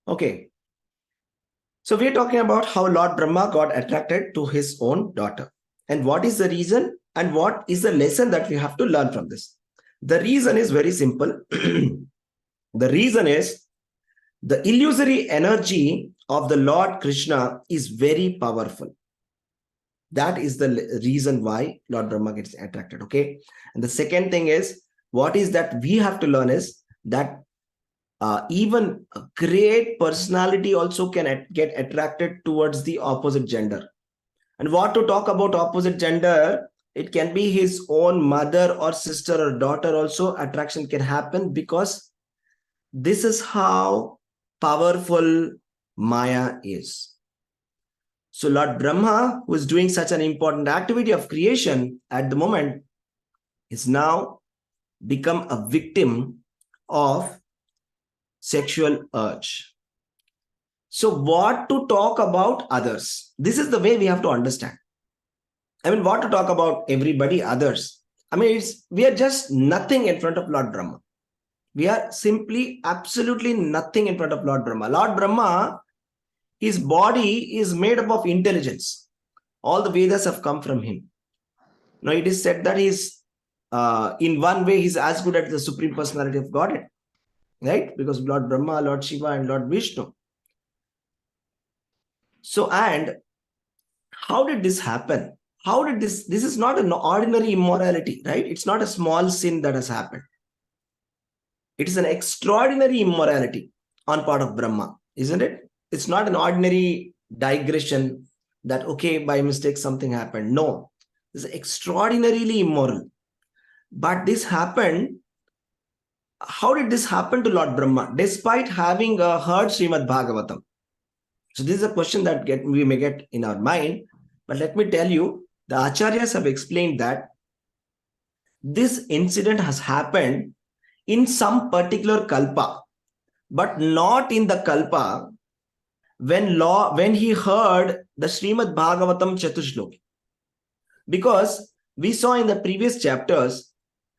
Okay. So we're talking about how Lord Brahma got attracted to his own daughter. And what is the reason and what is the lesson that we have to learn from this? The reason is very simple. The reason is the illusory energy of the Lord Krishna is very powerful. That is the reason why Lord Brahma gets attracted. Okay. And the second thing is, what is that we have to learn is that even a great personality also can get attracted towards the opposite gender. And what to talk about opposite gender, it can be his own mother or sister or daughter also. Attraction can happen because this is how powerful Maya is. So Lord Brahma, who is doing such an important activity of creation at the moment, is now become a victim of sexual urge. So what to talk about others? This is the way we have to understand. I mean, what to talk about everybody, others? I mean, we are just nothing in front of Lord Brahma. We are simply absolutely nothing in front of Lord Brahma. Lord Brahma, his body is made up of intelligence. All the Vedas have come from him. Now, it is said that he's, in one way, he's as good as the Supreme Personality of Godhead. Right? Because Lord Brahma, Lord Shiva, and Lord Vishnu. So, and how did this happen? How did this is not an ordinary immorality, right? It's not a small sin that has happened. It is an extraordinary immorality on part of Brahma, isn't it? It's not an ordinary digression that, okay, by mistake something happened. No, it's extraordinarily immoral. But this happened. How did this happen to Lord Brahma, despite having heard Srimad Bhagavatam? So this is a question that we may get in our mind. But let me tell you, the Acharyas have explained that this incident has happened in some particular kalpa, but not in the kalpa when he heard the Srimad Bhagavatam Chatushloki. Because we saw in the previous chapters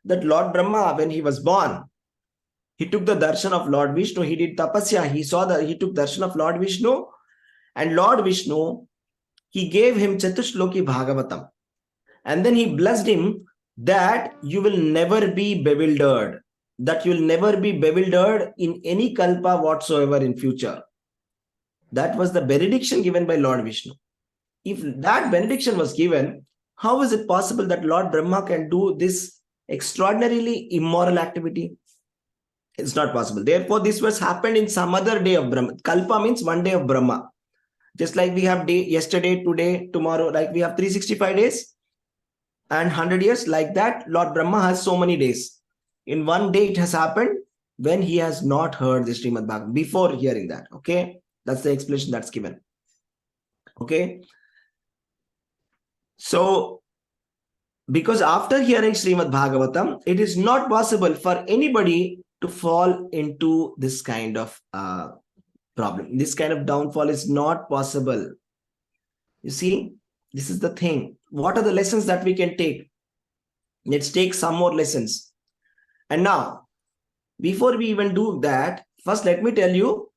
that Lord Brahma, when he was born, he took the darshan of Lord Vishnu. He did tapasya. He took darshan of Lord Vishnu, and Lord Vishnu, he gave him Chatushloki Bhagavatam. And then he blessed him that you will never be bewildered, that you will never be bewildered in any kalpa whatsoever in future. That was the benediction given by Lord Vishnu. If that benediction was given, how is it possible that Lord Brahma can do this extraordinarily immoral activity? It's not possible. Therefore, this was happened in some other day of Brahma. Kalpa means one day of Brahma. Just like we have day, yesterday, today, tomorrow, like we have 365 days and 100 years. Like that, Lord Brahma has so many days. In one day, it has happened when he has not heard the Srimad Bhagavatam, before hearing that. Okay, that's the explanation that's given. Okay. So, because after hearing Srimad Bhagavatam, it is not possible for anybody to fall into this kind of problem. This kind of downfall is not possible. You see, this is the thing. What are the lessons that we can take? Let's take some more lessons. And now, before we even do that, first let me tell you,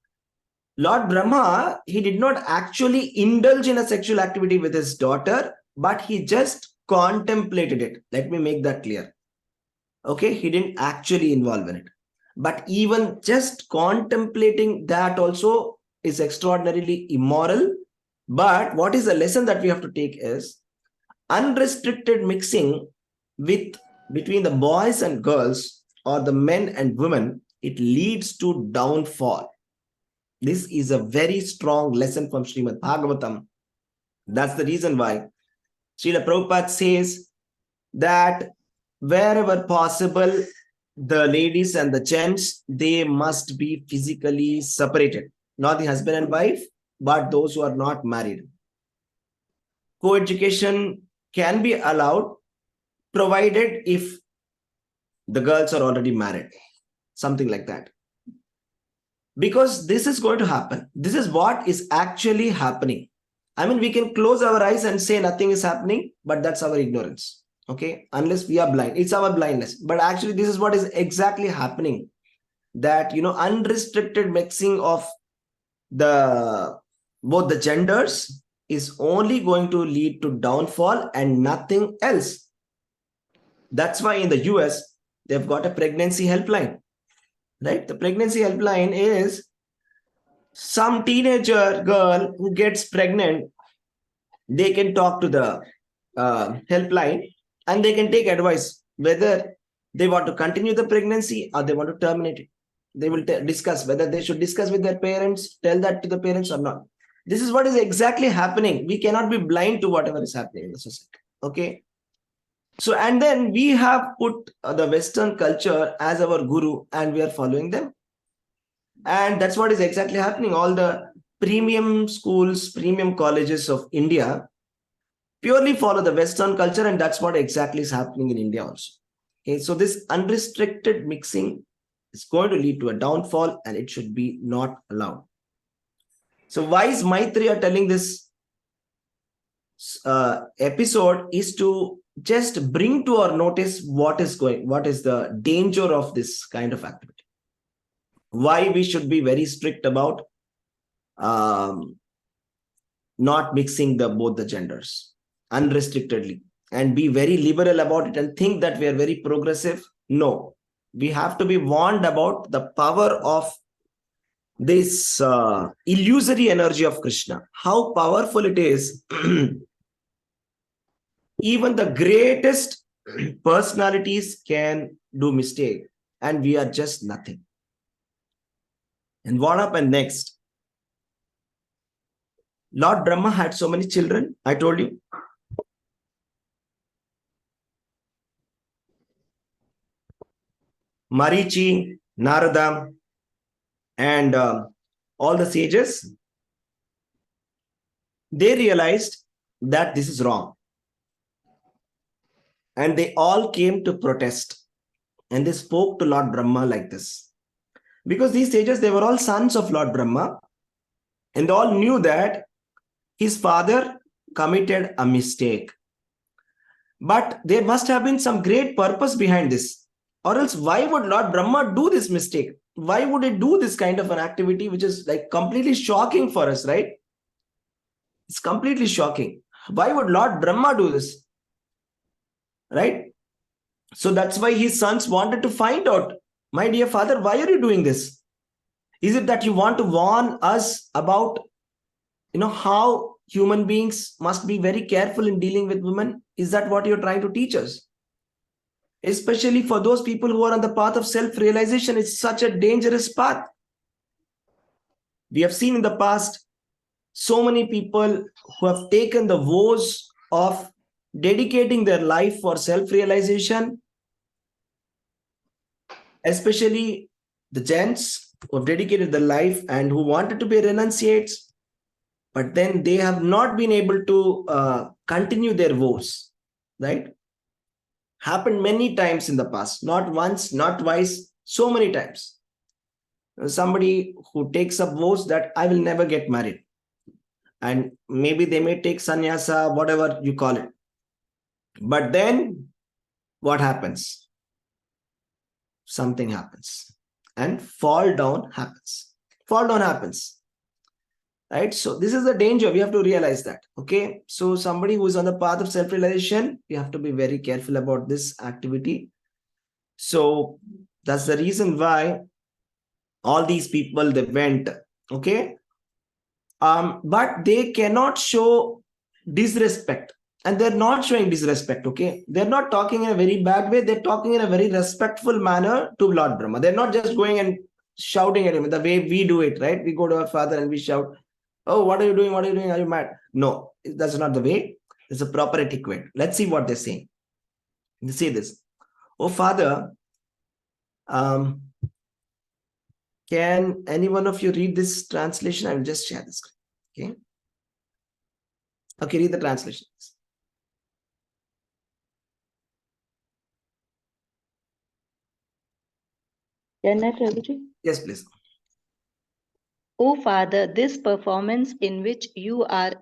Lord Brahma, he did not actually indulge in a sexual activity with his daughter, but he just contemplated it. Let me make that clear. Okay, he didn't actually involve in it. But even just contemplating that also is extraordinarily immoral. But what is the lesson that we have to take is unrestricted mixing between the boys and girls or the men and women, it leads to downfall. This is a very strong lesson from Srimad Bhagavatam. That's the reason why Srila Prabhupada says that wherever possible, the ladies and the gents, they must be physically separated. Not the husband and wife, but those who are not married. Co-education can be allowed, provided if the girls are already married. Something like that. Because this is going to happen. This is what is actually happening. I mean, we can close our eyes and say nothing is happening, but that's our ignorance. Okay, unless we are blind, it's our blindness. But actually, this is what is exactly happening. That, unrestricted mixing of the both the genders is only going to lead to downfall and nothing else. That's why in the US, they've got a pregnancy helpline, right? The pregnancy helpline is some teenager girl who gets pregnant, they can talk to the helpline and they can take advice whether they want to continue the pregnancy or they want to terminate it. They will discuss whether they should discuss with their parents, tell that to the parents or not. This is what is exactly happening. We cannot be blind to whatever is happening in the society. Okay. So, and then we have put the Western culture as our guru and we are following them. And that's what is exactly happening. All the premium schools, premium colleges of India purely follow the Western culture, and that's what exactly is happening in India also. Okay, so this unrestricted mixing is going to lead to a downfall and it should be not allowed. So why is Maitreya telling this episode is to just bring to our notice what is the danger of this kind of activity. Why we should be very strict about not mixing both the genders unrestrictedly and be very liberal about it and think that we are very progressive. No, we have to be warned about the power of this illusory energy of Krishna, how powerful it is. Even the greatest personalities can do mistake and we are just nothing. And what happened next? Lord Brahma had so many children, I told you. Marichi, Narada, and all the sages, they realized that this is wrong. And they all came to protest. And they spoke to Lord Brahma like this. Because these sages, they were all sons of Lord Brahma. And they all knew that his father committed a mistake. But there must have been some great purpose behind this. Or else why would Lord Brahma do this mistake? Why would it do this kind of an activity which is like completely shocking for us, right? It's completely shocking. Why would Lord Brahma do this? Right? So that's why his sons wanted to find out, my dear father, why are you doing this? Is it that you want to warn us about, how human beings must be very careful in dealing with women? Is that what you're trying to teach us? Especially for those people who are on the path of self-realization, it's such a dangerous path. We have seen in the past so many people who have taken the vows of dedicating their life for self-realization, especially the gents who have dedicated their life and who wanted to be renunciates, but then they have not been able to continue their vows, right? Happened many times in the past, not once, not twice, so many times. Somebody who takes up vows that I will never get married. And maybe they may take sannyasa, whatever you call it. But then what happens? Something happens. And fall down happens. Fall down happens. Right? So this is the danger. We have to realize that. Okay. So somebody who is on the path of self-realization, we have to be very careful about this activity. So that's the reason why all these people, they went. Okay. But they cannot show disrespect. And they're not showing disrespect. Okay. They're not talking in a very bad way. They're talking in a very respectful manner to Lord Brahma. They're not just going and shouting at him the way we do it, right? We go to our father and we shout, oh, what are you doing? What are you doing? Are you mad? No, that's not the way. It's a proper etiquette. Let's see what they're saying. They say this. Oh, Father, can any one of you read this translation? I will just share this. Okay. Okay, read the translation. Can I, Prabhuji? Yes, please. O Father, this performance in which you are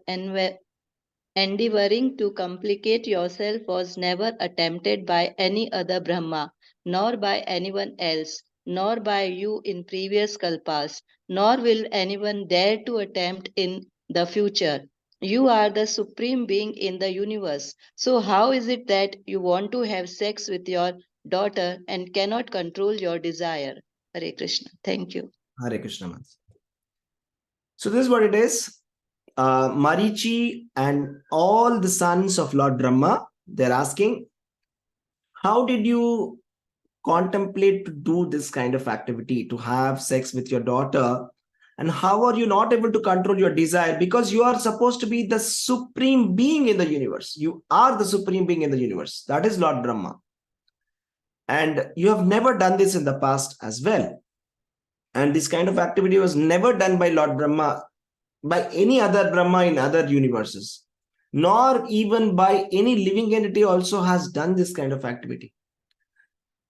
endeavoring to complicate yourself was never attempted by any other Brahma, nor by anyone else, nor by you in previous kalpas, nor will anyone dare to attempt in the future. You are the supreme being in the universe. So, how is it that you want to have sex with your daughter and cannot control your desire? Hare Krishna. Thank you. Hare Krishna. Mans. So this is what it is. Marichi and all the sons of Lord Brahma, they're asking, how did you contemplate to do this kind of activity, to have sex with your daughter? And how are you not able to control your desire? Because you are supposed to be the supreme being in the universe. You are the supreme being in the universe. That is Lord Brahma. And you have never done this in the past as well. And this kind of activity was never done by Lord Brahma, by any other Brahma in other universes, nor even by any living entity also has done this kind of activity.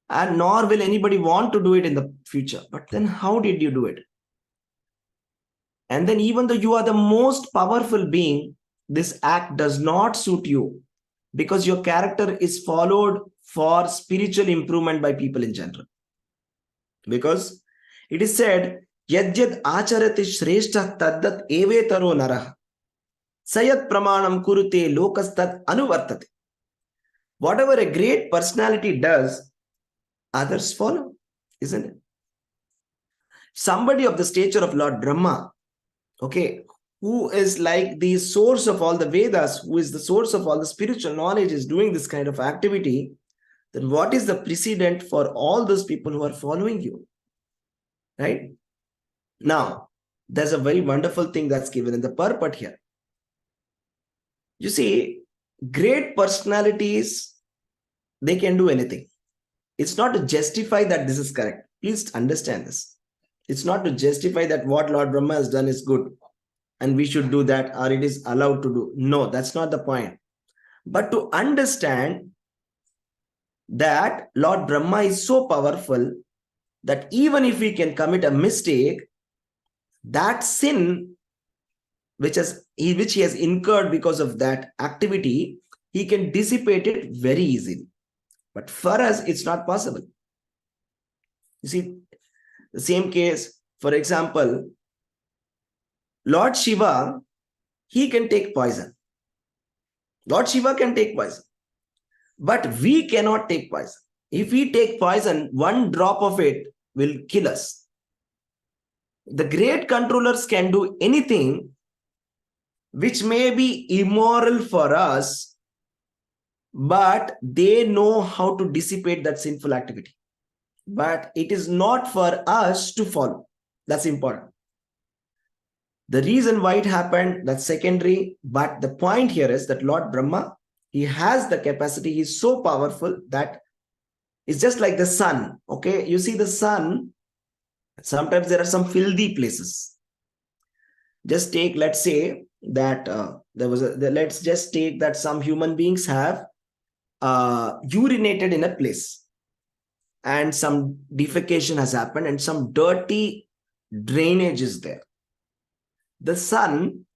And nor will anybody want to do it in the future. But then how did you do it? And then even though you are the most powerful being, this act does not suit you because your character is followed for spiritual improvement by people in general. Because it is said, Yadyad acharati shrestha taddat evetaro narah. Sayat pramanam kurute lokastad anuvartate. Whatever a great personality does, others follow, isn't it? Somebody of the stature of Lord Brahma, okay, who is like the source of all the Vedas, who is the source of all the spiritual knowledge, is doing this kind of activity, then what is the precedent for all those people who are following you? Right? Now, there's a very wonderful thing that's given in the purport here. You see, great personalities, they can do anything. It's not to justify that this is correct. Please understand this. It's not to justify that what Lord Brahma has done is good and we should do that or it is allowed to do. No, that's not the point. But to understand that Lord Brahma is so powerful that even if we can commit a mistake, that sin which he has incurred because of that activity, he can dissipate it very easily. But for us, it's not possible. You see, the same case, for example, Lord Shiva, he can take poison. Lord Shiva can take poison. But we cannot take poison. If we take poison, one drop of it will kill us. The great controllers can do anything which may be immoral for us, but they know how to dissipate that sinful activity. But it is not for us to follow. That's important. The reason why it happened, that's secondary. But the point here is that Lord Brahma, he has the capacity. He's so powerful that it's just like the sun. Okay, you see the sun, sometimes there are some filthy places. Just take, let's say that let's just take that some human beings have urinated in a place and some defecation has happened and some dirty drainage is there. The sun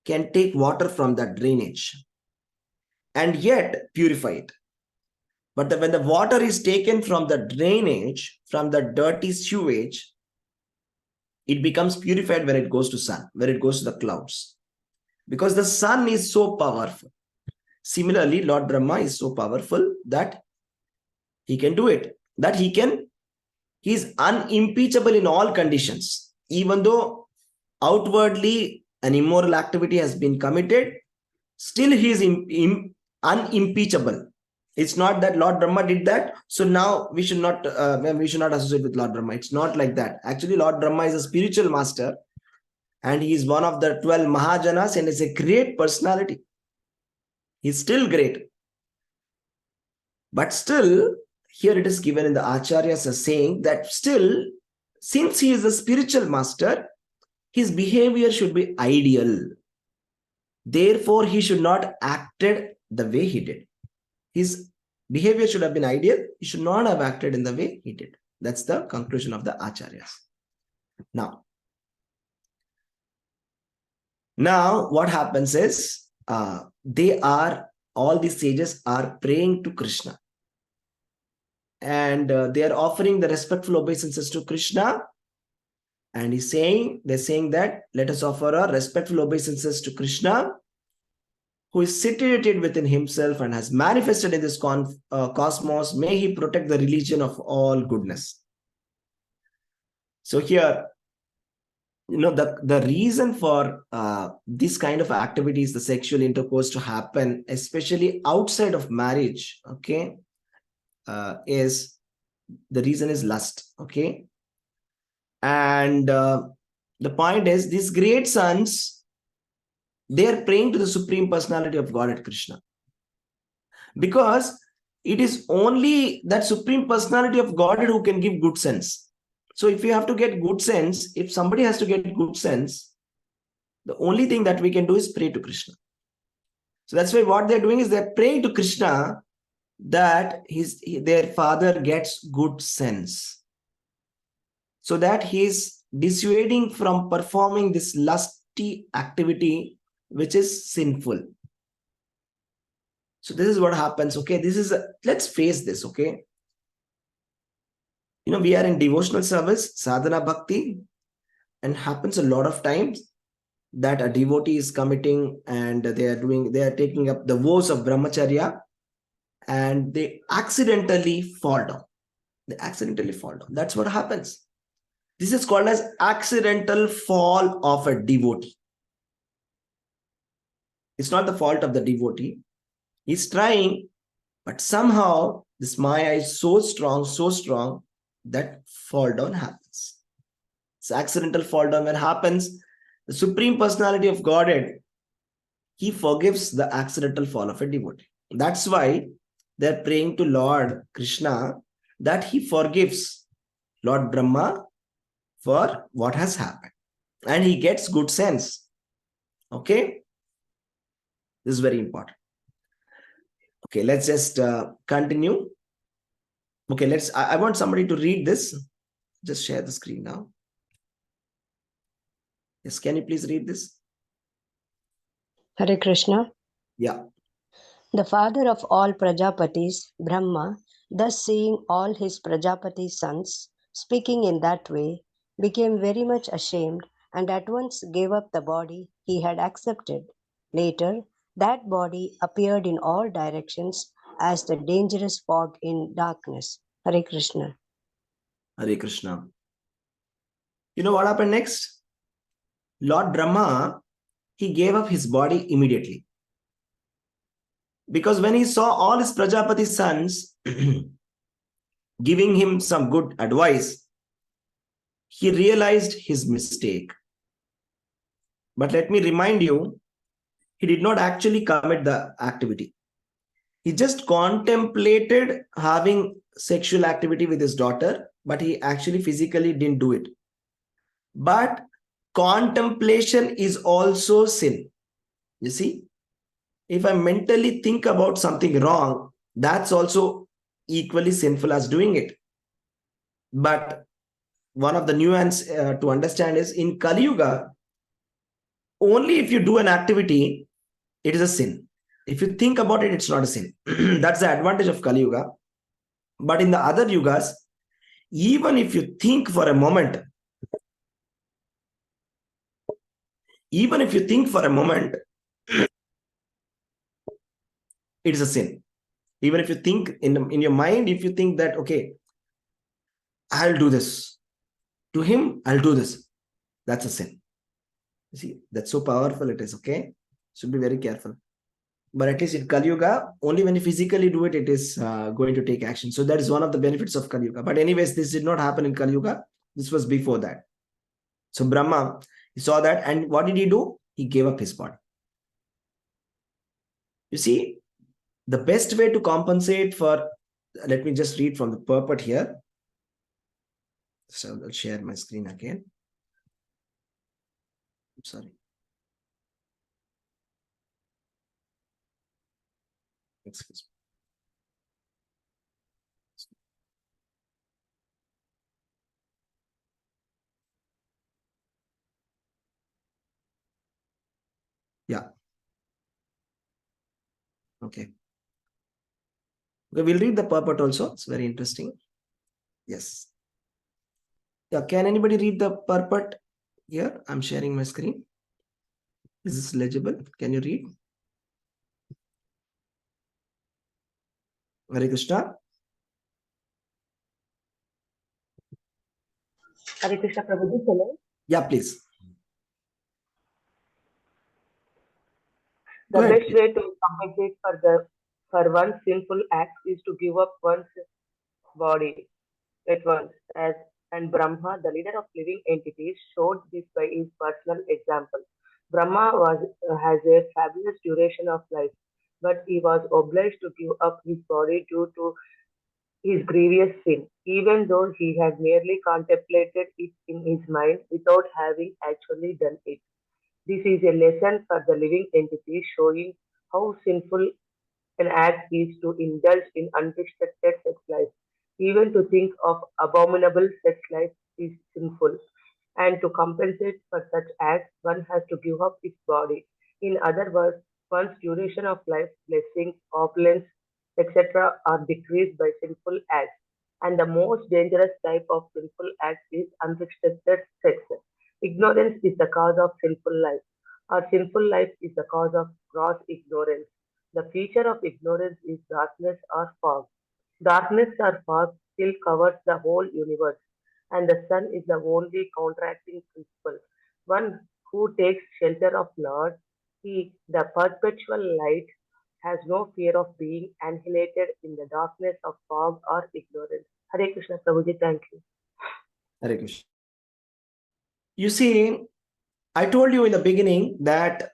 can take water from that drainage and yet purify it. But when the water is taken from the drainage, from the dirty sewage, it becomes purified when it goes to sun, when it goes to the clouds. Because the sun is so powerful. Similarly, Lord Brahma is so powerful that he can do it. That he is unimpeachable in all conditions. Even though outwardly an immoral activity has been committed, still he is unimpeachable. It's not that Lord Brahma did that, so now we should not associate with Lord Brahma. It's not like that. Actually, Lord Brahma is a spiritual master and he is one of the 12 Mahajanas and is a great personality. He's still great. But still, here it is given in the Acharyas as saying that still, since he is a spiritual master, his behavior should be ideal. Therefore, he should not acted the way he did. His behavior should have been ideal. He should not have acted in the way he did. That's the conclusion of the Acharyas. Now what happens is all these sages are praying to Krishna. and they are offering the respectful obeisances to Krishna. And they're saying that let us offer our respectful obeisances to Krishna, who is situated within himself and has manifested in this cosmos. May he protect the religion of all goodness. So here, the reason for this kind of activities, the sexual intercourse to happen, especially outside of marriage, okay, is the reason is lust, okay. And the point is, these great sons, they are praying to the Supreme Personality of Godhead Krishna, because it is only that Supreme Personality of Godhead who can give good sense. So if you have to get good sense, if somebody has to get good sense, the only thing that we can do is pray to Krishna. So that's why what they're doing is they're praying to Krishna that their father gets good sense, so that he's dissuading from performing this lusty activity which is sinful. So this is what happens. Okay, let's face this. Okay, we are in devotional service, sadhana bhakti, and happens a lot of times that a devotee is committing and they are taking up the vows of brahmacharya, and they accidentally fall down. That's what happens. This is called as accidental fall of a devotee. It's not the fault of the devotee. He's trying, but somehow this Maya is so strong that fall down happens. It's accidental fall down. When happens, the Supreme Personality of Godhead, he forgives the accidental fall of a devotee. That's why they're praying to Lord Krishna that he forgives Lord Brahma for what has happened. And he gets good sense. Okay? This is very important. Okay, let's just continue. Okay, I want somebody to read this. Just share the screen now. Yes, can you please read this? Hare Krishna. Yeah. The father of all Prajapatis, Brahma, thus seeing all his Prajapati sons speaking in that way, became very much ashamed and at once gave up the body he had accepted. Later, that body appeared in all directions as the dangerous fog in darkness. Hare Krishna. Hare Krishna. You know what happened next? Lord Brahma, he gave up his body immediately. Because when he saw all his Prajapati sons giving him some good advice, he realized his mistake. But let me remind you, he did not actually commit the activity. He just contemplated having sexual activity with his daughter, but he actually physically didn't do it. But contemplation is also sin. You see, if I mentally think about something wrong, that's also equally sinful as doing it. But one of the nuance to understand is, in Kali Yuga, only if you do an activity, it is a sin. If you think about it, it's not a sin. That's the advantage of Kali Yuga. But in the other yugas, even if you think for a moment, it is a sin. Even if you think in your mind, if you think that, okay, I'll do this to him, I'll do this, that's a sin. You see, that's so powerful it is. Okay, should be very careful. But at least in Kali Yuga, only when you physically do it, it is going to take action. So that is one of the benefits of Kali Yuga. But anyways, this did not happen in Kali Yuga. This was before that. So Brahma, he saw that, and what did he do? He gave up his body. You see, the best way to compensate for, let me just read from the purport here. So I'll share my screen again. I'm sorry. Excuse me. Yeah. Okay. Okay, we'll read the purport also. It's very interesting. Yes. Yeah, can anybody read the purport here? I'm sharing my screen. Is this legible? Can you read? Hare Krishna. Hare Krishna Prabhuji, hello. Yeah, please. The Go ahead. best way to compensate for one's sinful acts is to give up one's body at once. And Brahma, the leader of living entities, showed this by his personal example. Brahma has a fabulous duration of life, but he was obliged to give up his body due to his grievous sin, even though he had merely contemplated it in his mind without having actually done it. This is a lesson for the living entity, showing how sinful an act is to indulge in unrestricted sex life. Even to think of abominable sex life is sinful, and to compensate for such acts, one has to give up his body. In other words, one's duration of life, blessings, opulence, etc., are decreased by sinful acts. And the most dangerous type of sinful act is unrestricted sex. Ignorance is the cause of sinful life. Our sinful life is the cause of gross ignorance. The feature of ignorance is darkness or fog. Darkness or fog still covers the whole universe, and the sun is the only counteracting principle. One who takes shelter of Lord, he, the perpetual light, has no fear of being annihilated in the darkness of fog or ignorance. Hare Krishna Prabhuji, thank you. Hare Krishna. You see, I told you in the beginning that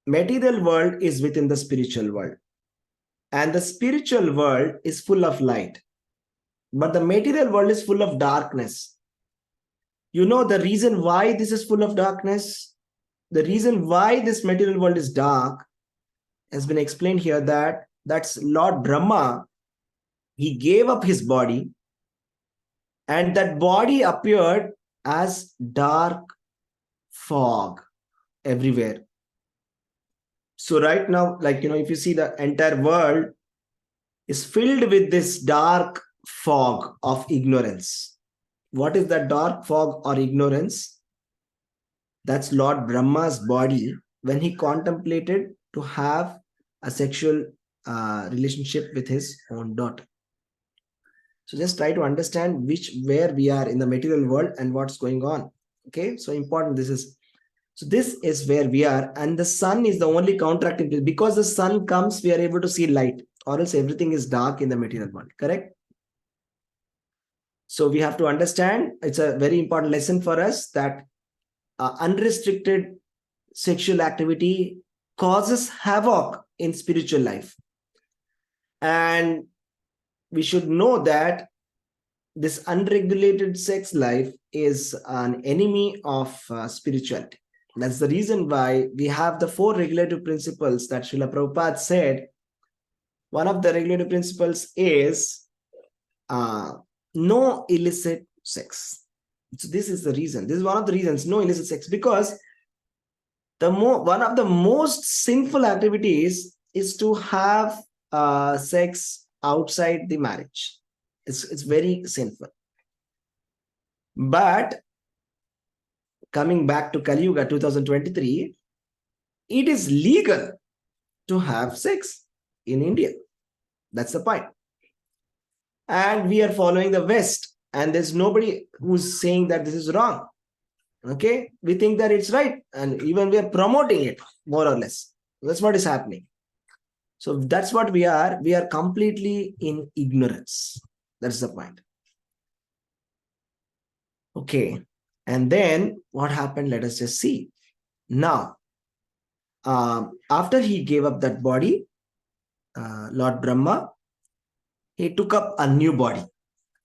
material world is within the spiritual world, and the spiritual world is full of light, but the material world is full of darkness. You know the reason why this is full of darkness? The reason why this material world is dark has been explained here, that that's Lord Brahma. He gave up his body, and that body appeared as dark fog everywhere. So right now, like, if you see, the entire world is filled with this dark fog of ignorance. What is that dark fog or ignorance? That's Lord Brahma's body when he contemplated to have a sexual relationship with his own daughter. So just try to understand where we are in the material world and what's going on. Okay, so important this is. So this is where we are, and the sun is the only counteracting place. Because the sun comes, we are able to see light, or else everything is dark in the material world. Correct? So we have to understand, it's a very important lesson for us, that unrestricted sexual activity causes havoc in spiritual life. And we should know that this unregulated sex life is an enemy of spirituality. That's the reason why we have the 4 regulative principles that Srila Prabhupada said. One of the regulative principles is no illicit sex. So this is the reason. This is one of the reasons, no illicit sex, because one of the most sinful activities is to have sex outside the marriage. It's very sinful. But coming back to Kali Yuga 2023, it is legal to have sex in India. That's the point. And we are following the West, and there's nobody who's saying that this is wrong. Okay, we think that it's right, and even we are promoting it, more or less. That's what is happening. So that's what we are. We are completely in ignorance. That's the point. Okay, and then what happened? Let us just see. Now, after he gave up that body, Lord Brahma, he took up a new body,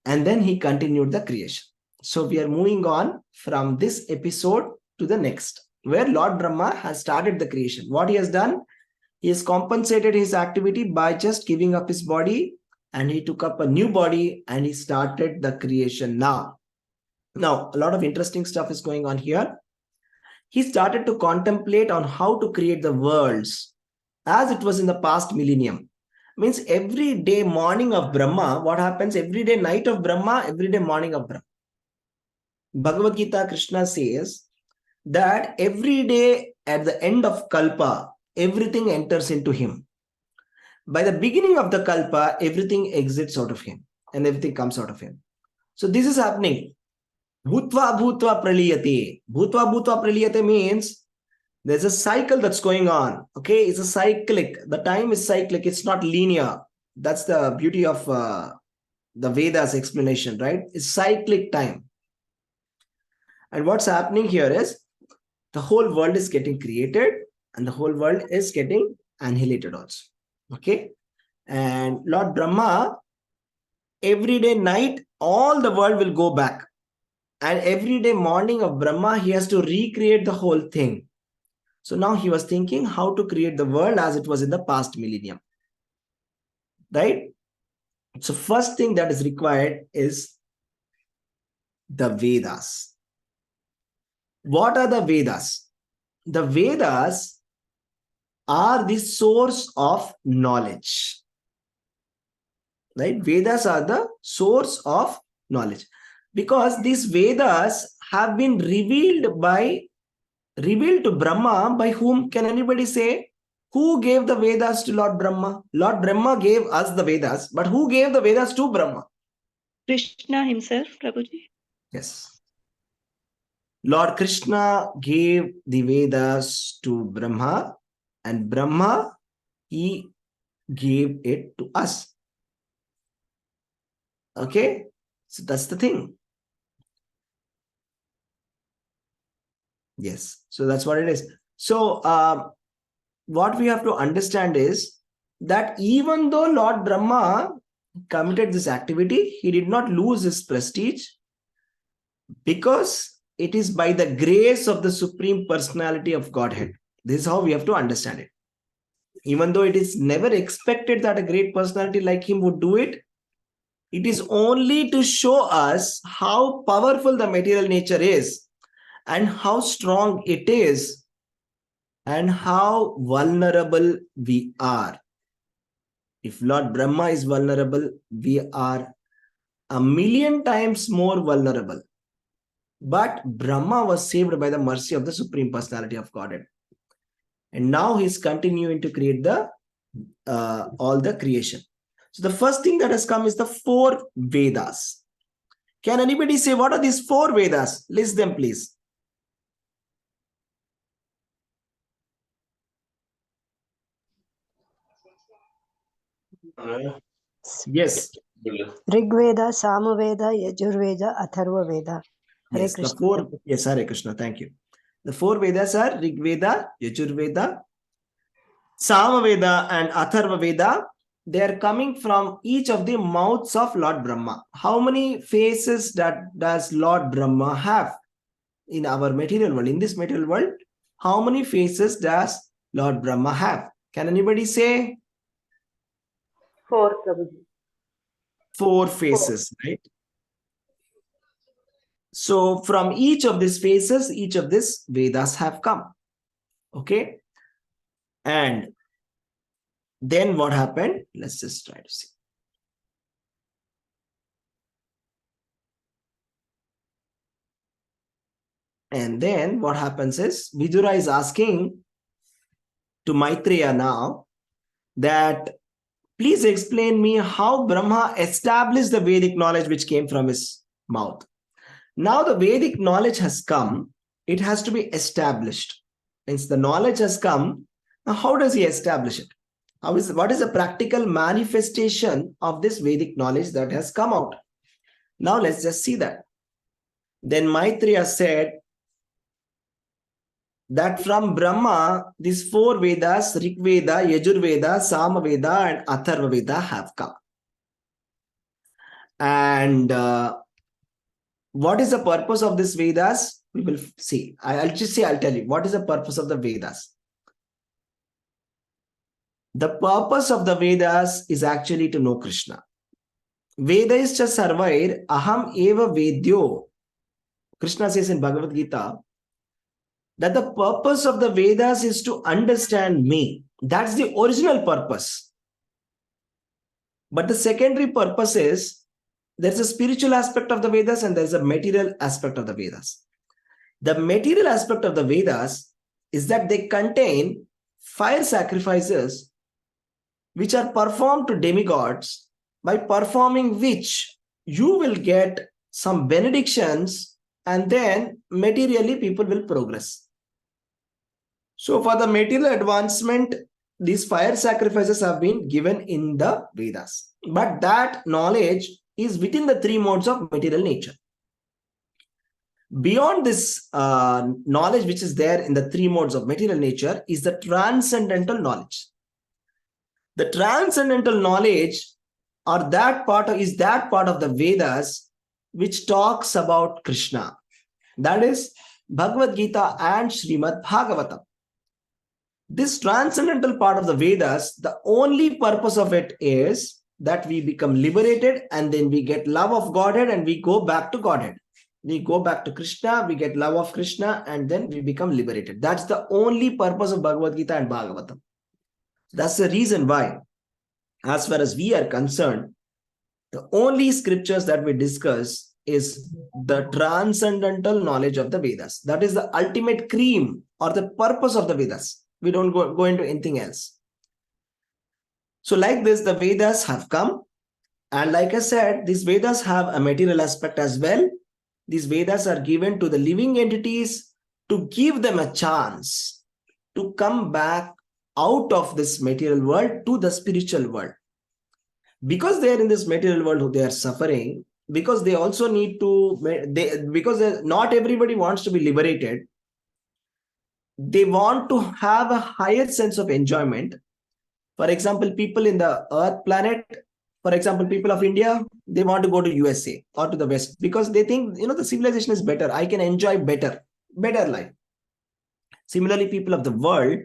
and then he continued the creation. So we are moving on from this episode to the next, where Lord Brahma has started the creation. What he has done, he has compensated his activity by just giving up his body, and he took up a new body and he started the creation now. Now, a lot of interesting stuff is going on here. He started to contemplate on how to create the worlds as it was in the past millennium. Means every day morning of Brahma, what happens? Every day night of Brahma, every day morning of Brahma. Bhagavad Gita, Krishna says that every day at the end of Kalpa, everything enters into him. By the beginning of the Kalpa, everything exits out of him and everything comes out of him. So this is happening. Bhutva bhutva praliyate. Bhutva bhutva praliyate means there's a cycle that's going on. Okay, it's a cyclic. The time is cyclic. It's not linear. That's the beauty of the Vedas explanation, right? It's cyclic time. And what's happening here is the whole world is getting created and the whole world is getting annihilated also. Okay. And Lord Brahma, every day night, all the world will go back. And every day morning of Brahma, he has to recreate the whole thing. So now he was thinking how to create the world as it was in the past millennium. Right? So first thing that is required is the Vedas. What are the Vedas? The Vedas are the source of knowledge. Right? Vedas are the source of knowledge. Because these Vedas have been revealed to Brahma by whom? Can anybody say? Who gave the Vedas to Lord Brahma? Lord Brahma gave us the Vedas, but who gave the Vedas to Brahma? Krishna himself, Prabhuji. Yes. Lord Krishna gave the Vedas to Brahma, and Brahma, he gave it to us. Okay? So that's the thing. Yes. So that's what it is. So what we have to understand is that even though Lord Brahma committed this activity, he did not lose his prestige because it is by the grace of the Supreme Personality of Godhead. This is how we have to understand it. Even though it is never expected that a great personality like him would do it, it is only to show us how powerful the material nature is and how strong it is and how vulnerable we are. If Lord Brahma is vulnerable, we are a million times more vulnerable. But Brahma was saved by the mercy of the Supreme Personality of Godhead. And now he's continuing to create the all the creation. So the first thing that has come is the 4 Vedas. Can anybody say what are these 4 Vedas? List them, please. Yes. Rigveda, Samaveda, Yajurveda, Atharva Veda. Hare Yes, Krishna. the 4. Yes, Hare Krishna. Thank you. The 4 Vedas are Rigveda, Yajurveda, Samaveda, and Atharva Veda. They are coming from each of the mouths of Lord Brahma. How many faces does Lord Brahma have in our material world? In this material world, how many faces does Lord Brahma have? Can anybody say? 4, Prabhuji. 4 faces, right? So from each of these faces, each of these Vedas have come. Okay. And then what happened? Let's just try to see. And then what happens is Vidura is asking to Maitreya now that please explain me how Brahma established the Vedic knowledge which came from his mouth. Now the Vedic knowledge has come. It has to be established. Since the knowledge has come, now how does he establish it? What is the practical manifestation of this Vedic knowledge that has come out? Now let's just see that. Then Maitreya said that from Brahma, these 4 Vedas, Rig Veda, Yajur Veda, Sama Veda, and Atharva Veda have come. And what is the purpose of these Vedas? We will see. I'll tell you. What is the purpose of the Vedas? The purpose of the Vedas is actually to know Krishna. Vedaischa sarvair aham eva vedyo. Krishna says in Bhagavad Gita that the purpose of the Vedas is to understand me. That's the original purpose. But the secondary purpose is there's a spiritual aspect of the Vedas and there's a material aspect of the Vedas. The material aspect of the Vedas is that they contain fire sacrifices which are performed to demigods, by performing which you will get some benedictions and then materially people will progress. So for the material advancement, these fire sacrifices have been given in the Vedas. But that knowledge is within the three modes of material nature. Beyond this knowledge which is there in the three modes of material nature is the transcendental knowledge. The transcendental knowledge or that part of the Vedas which talks about Krishna. That is Bhagavad Gita and Srimad Bhagavatam. This transcendental part of the Vedas, the only purpose of it is that we become liberated and then we get love of Godhead and we go back to Godhead. We go back to Krishna, we get love of Krishna and then we become liberated. That's the only purpose of Bhagavad Gita and Bhagavatam. That's the reason why, as far as we are concerned, the only scriptures that we discuss is the transcendental knowledge of the Vedas. That is the ultimate cream or the purpose of the Vedas. We don't go into anything else. So like this, the Vedas have come. And like I said, these Vedas have a material aspect as well. These Vedas are given to the living entities to give them a chance to come back out of this material world to the spiritual world. Because they are in this material world, they are suffering, because they also need to, because not everybody wants to be liberated. They want to have a higher sense of enjoyment. For example, people in the Earth planet, for example, people of India, they want to go to USA or to the West because they think, the civilization is better. I can enjoy better life. Similarly, people of the world,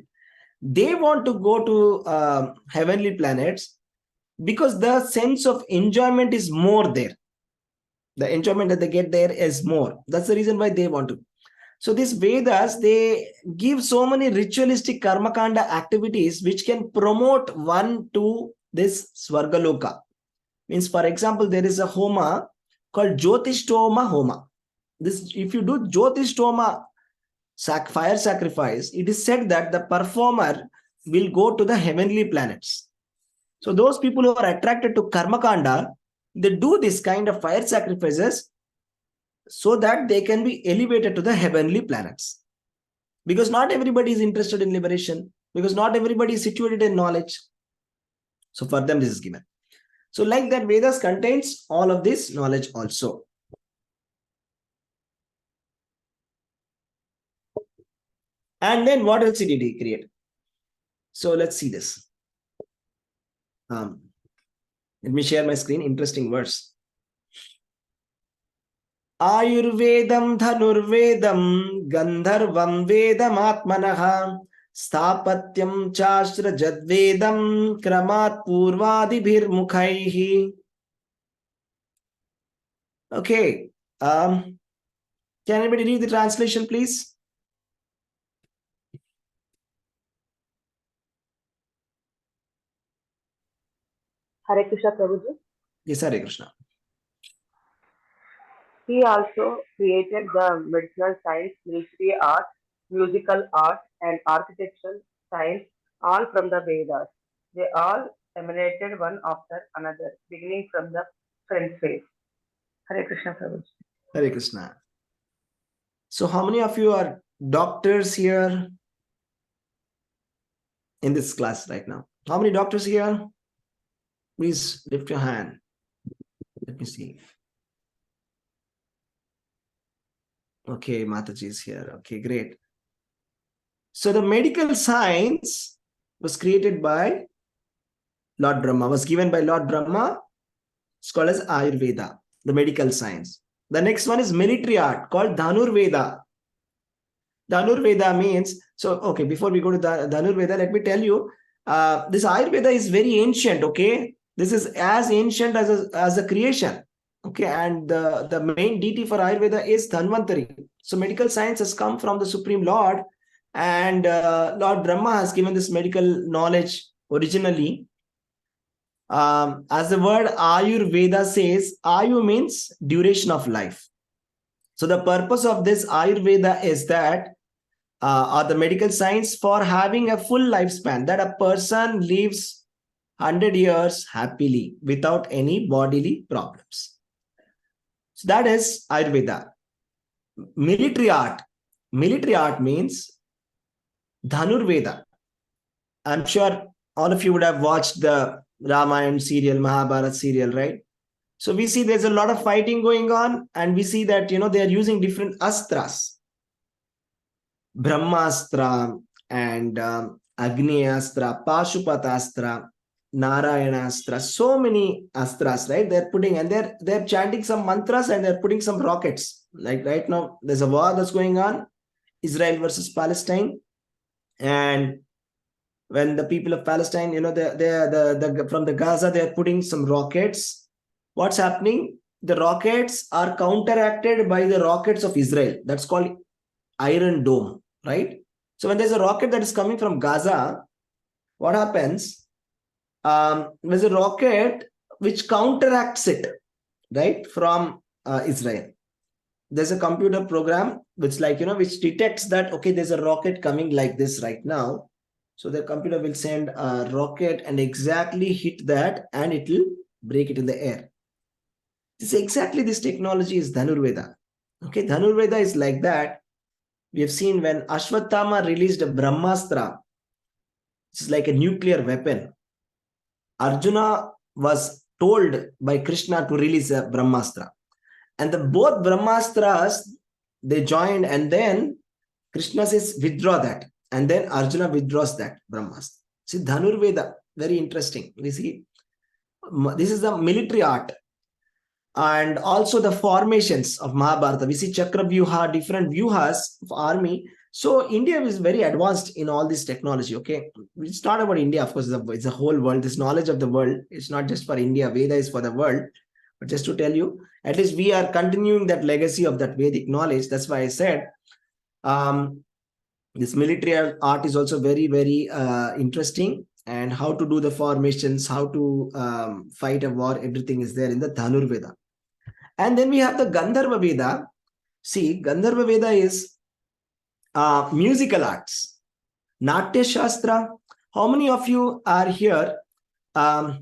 they want to go to heavenly planets because the sense of enjoyment is more there. The enjoyment that they get there is more. That's the reason why they want to. So these Vedas, they give so many ritualistic karmakanda activities which can promote one to this Swargaloka. Means, for example, there is a homa called Jyotishtoma Homa. If you do Jyotishtoma fire sacrifice, it is said that the performer will go to the heavenly planets. So those people who are attracted to karmakanda, they do this kind of fire sacrifices so that they can be elevated to the heavenly planets. Because not everybody is interested in liberation, because not everybody is situated in knowledge. So for them, this is given. So like that, Vedas contains all of this knowledge also. And then what else did he create? So let's see this. Let me share my screen. Interesting verse. Ayurvedam dhanurvedam gandharvam vedam atmanaha sthapatyam chashra jadvedam kramat purvadibhir mukhaihi. Okay. Can anybody read the translation, please? Hare Krishna, Prabhuji. Yes, Hare Krishna. He also created the medicinal science, military art, musical art, and architectural science, all from the Vedas. They all emanated one after another, beginning from the front phase. Hare Krishna, Prabhuji. Hare Krishna. So how many of you are doctors here in this class right now? How many doctors here? Please lift your hand. Let me see. Okay, Mataji is here. Okay, great. So the medical science was created by Lord Brahma, was given by Lord Brahma. It's called as Ayurveda, the medical science. The next one is military art called Dhanurveda. Dhanurveda means, so okay, before we go to Dhanurveda, let me tell you, this Ayurveda is very ancient, okay? This is as ancient as a creation. Okay, and the main deity for Ayurveda is Dhanvantari. So medical science has come from the Supreme Lord, and Lord Brahma has given this medical knowledge originally. As the word Ayurveda says, Ayu means duration of life. So the purpose of this Ayurveda is that, or the medical science, for having a full lifespan, that a person lives 100 years happily without any bodily problems. So that is Ayurveda. Military art. Military art means Dhanurveda. I'm sure all of you would have watched the Ramayana serial, Mahabharata serial, right? So we see there's a lot of fighting going on, and we see that, they are using different astras. Brahmastra and Agni-astra, Pashupatastra, Narayanastra, so many astras, right? They're putting, and they're chanting some mantras, and they're putting some rockets. Like right now, there's a war that's going on, Israel versus Palestine. And when the people of Palestine, from the Gaza, they're putting some rockets. What's happening? The rockets are counteracted by the rockets of Israel. That's called Iron Dome, right? So when there's a rocket that is coming from Gaza, what happens? There's a rocket which counteracts it, right, from Israel. There's a computer program which, which detects that, okay, there's a rocket coming like this right now. So the computer will send a rocket and exactly hit that, and it will break it in the air. This technology is Dhanurveda. Okay, Dhanurveda is like that. We have seen when Ashwatthama released a Brahmastra, which is like a nuclear weapon. Arjuna was told by Krishna to release a Brahmastra. And both Brahmastras, they joined, and then Krishna says, withdraw that. And then Arjuna withdraws that Brahmastra. See, Dhanurveda, very interesting. We see, this is the military art. And also the formations of Mahabharata. We see Chakra Vyuha, different Vyuhas of army. So India is very advanced in all this technology, okay? It's not about India, of course, it's the whole world. This knowledge of the world, it's not just for India. Veda is for the world. But just to tell you, at least we are continuing that legacy of that Vedic knowledge. That's why I said, this military art is also very, very interesting. And how to do the formations, how to fight a war, everything is there in the Dhanurveda. And then we have the Gandharva Veda. See, Gandharva Veda is musical arts. Natya Shastra. How many of you are here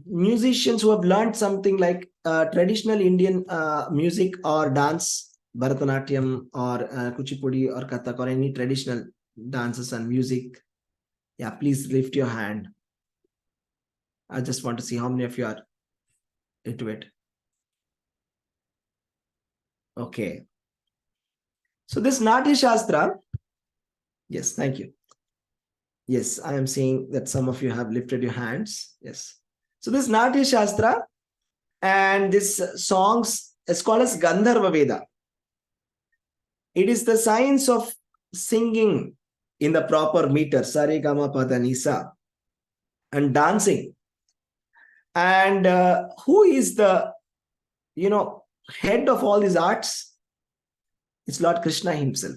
musicians who have learned something like traditional Indian music or dance, Bharatanatyam or Kuchipudi or Kathak or any traditional dances and music? Yeah, please lift your hand. I just want to see how many of you are into it. Okay. So this Natya Shastra, yes, thank you. Yes, I am seeing that some of you have lifted your hands. Yes. So this Natya Shastra and this songs is called as Gandharva Veda. It is the science of singing in the proper meter, Sare Gama Pada Nisa, and dancing. And who is the, head of all these arts? It's Lord Krishna himself.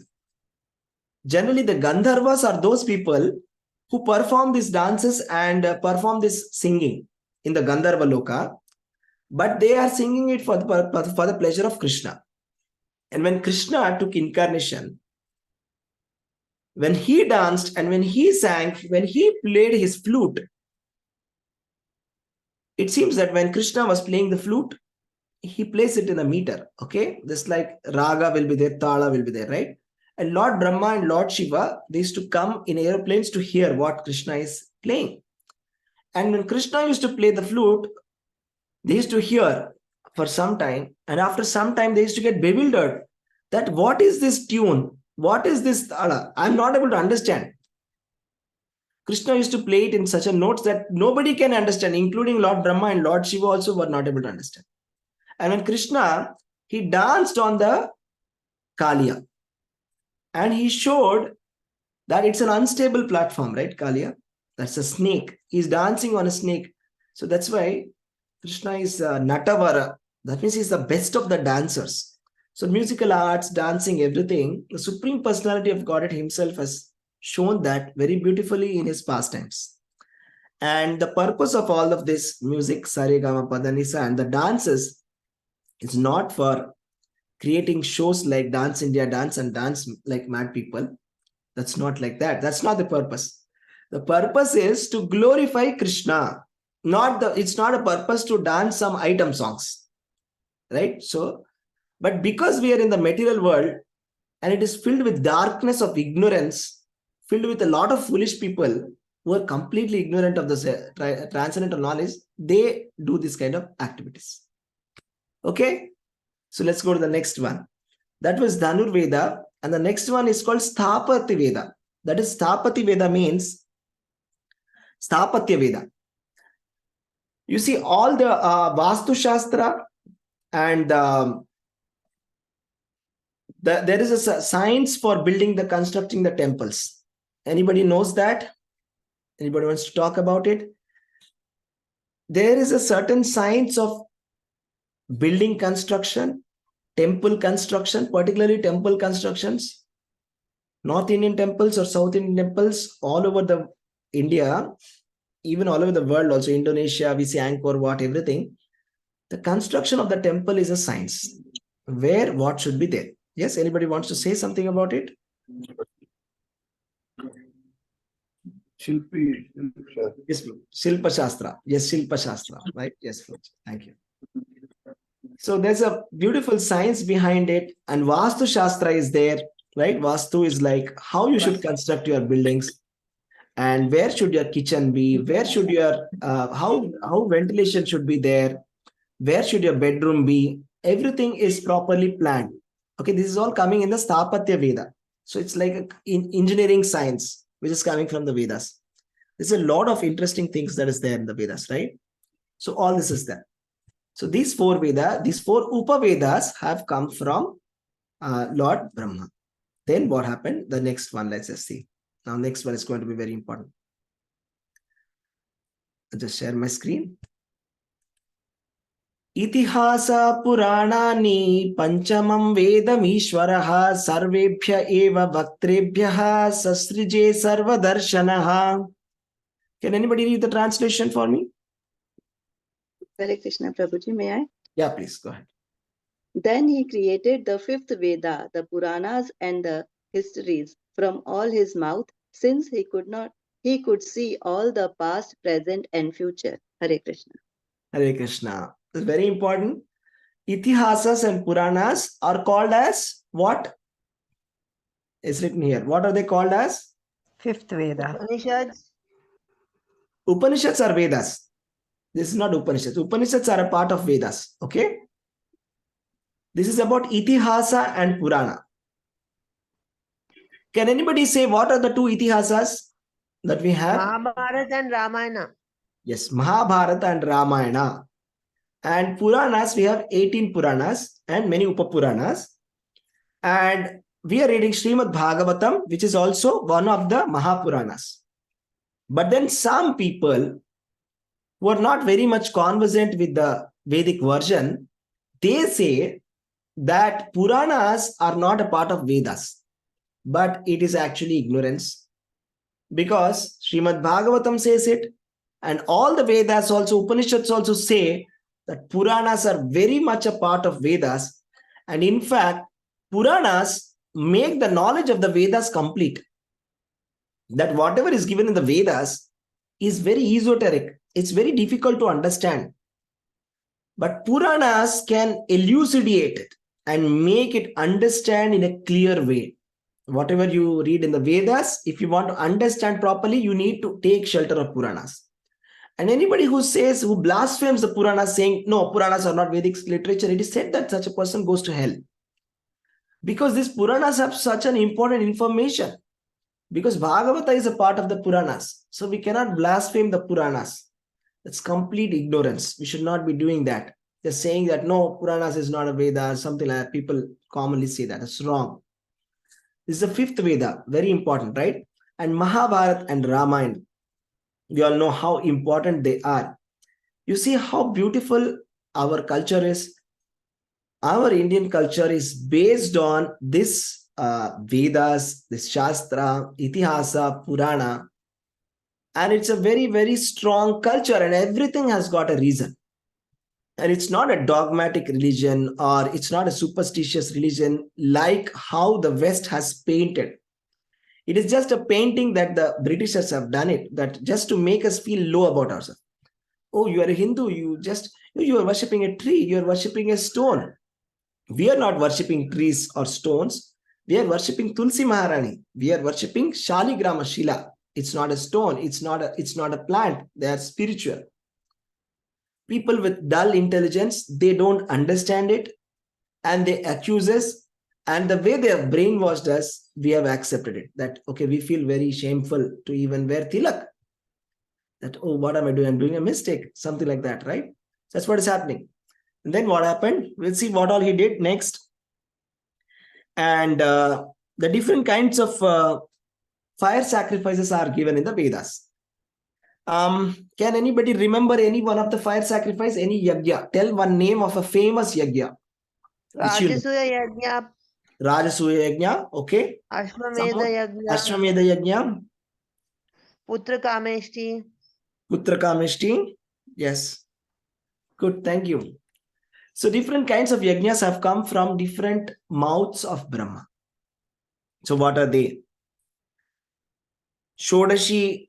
Generally, the Gandharvas are those people who perform these dances and perform this singing in the Gandharva Loka, but they are singing it for the pleasure of Krishna. And when Krishna took incarnation, when he danced and when he sang, when he played his flute, it seems that when Krishna was playing the flute, he plays it in a meter, okay? Just like Raga will be there, Tala will be there, right? And Lord Brahma and Lord Shiva, they used to come in airplanes to hear what Krishna is playing. And when Krishna used to play the flute, they used to hear for some time. And after some time, they used to get bewildered that what is this tune? What is this Tala? I'm not able to understand. Krishna used to play it in such a notes that nobody can understand, including Lord Brahma and Lord Shiva also were not able to understand. And when Krishna, he danced on the Kaliya. And he showed that it's an unstable platform, right, Kaliya? That's a snake. He's dancing on a snake. So that's why Krishna is Natavara. That means he's the best of the dancers. So musical arts, dancing, everything, the Supreme Personality of Godhead himself has shown that very beautifully in his pastimes. And the purpose of all of this music, Saregama Padanisa, and the dances is not for creating shows like Dance India Dance and dance like mad people. That's not like that. That's not the purpose. The purpose is to glorify Krishna. It's not a purpose to dance some item songs. Right? So, but because we are in the material world and it is filled with darkness of ignorance, filled with a lot of foolish people who are completely ignorant of the transcendental knowledge, they do this kind of activities. Okay? So let's go to the next one. That was Dhanur Veda. And the next one is called Sthapati Veda. That is, Sthapati Veda means Sthapatya Veda. You see, all the Vastu Shastra and there is a science for building constructing the temples. Anybody knows that? Anybody wants to talk about it? There is a certain science of building construction, temple construction, particularly temple constructions, North Indian temples or South Indian temples all over the India, even all over the world, also Indonesia, we see Angkor Wat, everything. The construction of the temple is a science. Where what should be there? Yes, anybody wants to say something about it? Shilpi. Yes, Shilpa Shastra. Yes, Shilpa Shastra. Right? Yes, thank you. So there's a beautiful science behind it, and Vastu Shastra is there, right? Vastu is like how you should construct your buildings, and where should your kitchen be? Where should your how ventilation should be there? Where should your bedroom be? Everything is properly planned. Okay, this is all coming in the Sthapatya Veda. So it's like in engineering science, which is coming from the Vedas. There's a lot of interesting things that is there in the Vedas, right? So all this is there. So these four Upavedas have come from Lord Brahma. Then what happened? The next one, let's just see. Now, next one is going to be very important. I'll just share my screen. Itihasa Puranani Panchamam Vedamishwaraha Sarvebhya Eva Vaktrebhyaha Sasrije Sarvadarshanaha. Can anybody read the translation for me? Hare Krishna, Prabhuji, may I? Yeah, please go ahead. Then he created the fifth Veda, the Puranas and the histories from all his mouth, since he could see all the past, present and future. Hare Krishna. Hare Krishna. It's very important. Itihasas and Puranas are called as what? It's written here. What are they called as? Fifth Veda. Upanishads. Upanishads are Vedas. This is not Upanishads. Upanishads are a part of Vedas. Okay? This is about Itihasa and Purana. Can anybody say what are the two Itihasas that we have? Mahabharata and Ramayana. Yes, Mahabharata and Ramayana. And Puranas, we have 18 Puranas and many Upapuranas. And we are reading Srimad Bhagavatam, which is also one of the Mahapuranas. But then some people who are not very much conversant with the Vedic version, they say that Puranas are not a part of Vedas, but it is actually ignorance. Because Srimad Bhagavatam says it, and all the Vedas also, Upanishads also say that Puranas are very much a part of Vedas. And in fact, Puranas make the knowledge of the Vedas complete. That whatever is given in the Vedas is very esoteric. It's very difficult to understand. But Puranas can elucidate it and make it understand in a clear way. Whatever you read in the Vedas, if you want to understand properly, you need to take shelter of Puranas. And anybody who blasphemes the Puranas saying, no, Puranas are not Vedic literature, it is said that such a person goes to hell. Because these Puranas have such an important information. Because Bhagavata is a part of the Puranas. So we cannot blaspheme the Puranas. That's complete ignorance. We should not be doing that. Just saying that, no, Puranas is not a Veda, something like that. People commonly say that. That's wrong. This is the fifth Veda. Very important, right? And Mahabharata and Ramayana. We all know how important they are. You see how beautiful our culture is. Our Indian culture is based on this Vedas, this Shastra, Itihasa, Purana. And it's a very, very strong culture, and everything has got a reason. And it's not a dogmatic religion, or it's not a superstitious religion like how the West has painted. It is just a painting that the Britishers have done it, that just to make us feel low about ourselves. Oh, you are a Hindu, you are worshipping a tree, you are worshipping a stone. We are not worshipping trees or stones. We are worshipping Tulsi Maharani. We are worshipping Shaligrama Shila. It's not a stone. It's not a plant. They are spiritual. People with dull intelligence, they don't understand it, and they accuse us. And the way they have brainwashed us, we have accepted it. That, okay, we feel very shameful to even wear tilak. That, oh, what am I doing? I'm doing a mistake. Something like that, right? That's what is happening. And then what happened? We'll see what all he did next. And the different kinds of fire sacrifices are given in the Vedas. Can anybody remember any one of the fire sacrifice? Any yagya? Tell one name of a famous yagya. Rajasuya Yajna, Rajasuya yagya, okay. Ashwamedha Yajna, Ashwamedha yagya, Putra Kameshti. Putra Kameshti. Yes. Good, thank you. So different kinds of yajnas have come from different mouths of Brahma. So what are they? Shodashi,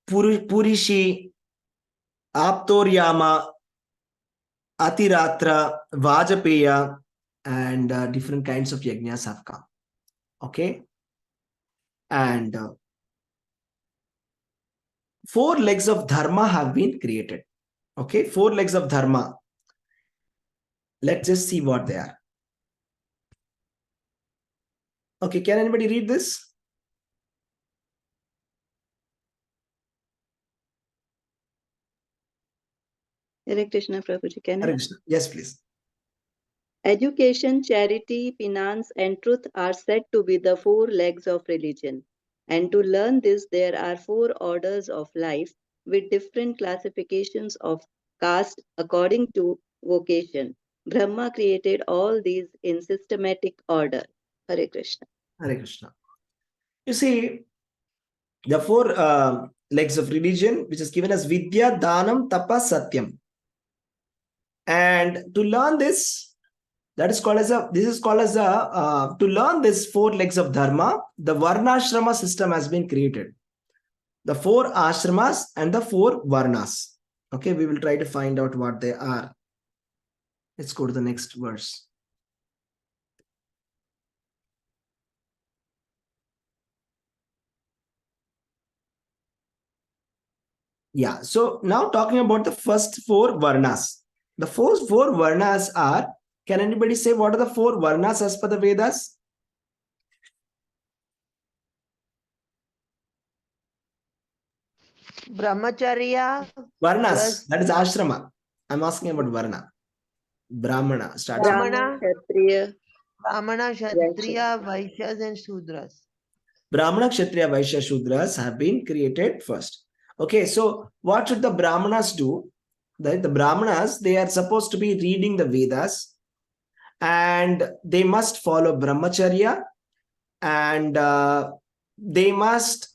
Purishi, Aptoryama, Atiratra, Vajapeya, and different kinds of yajnas have come. Okay. And 4 legs of dharma have been created. Okay, 4 legs of dharma. Let's just see what they are. Okay, can anybody read this? Hare Krishna, Prabhuji. Can I? Hare Krishna. Yes, please. Education, charity, finance, and truth are said to be the 4 legs of religion. And to learn this, there are 4 orders of life with different classifications of caste according to vocation. Brahma created all these in systematic order. Hare Krishna. Hare Krishna. You see, the 4 legs of religion, which is given as Vidya, Dhanam, Tapa, Satyam. And to learn this, to learn this 4 legs of dharma, the Varnashrama system has been created. The 4 ashramas and the 4 varnas. Okay, we will try to find out what they are. Let's go to the next verse. Yeah, so now talking about the first 4 varnas. The first 4 varnas are, can anybody say what are the 4 varnas as per the Vedas? Brahmacharya. Varnas, Plus- that is ashrama. I'm asking about varna. Brahmana starts with Brahmana, Kshatriya, Brahmana, Kshatriya, Vaishyas, and Shudras. Brahmana, Kshatriya, Vaishya, Shudras have been created first. Okay, so what should the Brahmanas do? The Brahmanas, they are supposed to be reading the Vedas, and they must follow Brahmacharya, and they must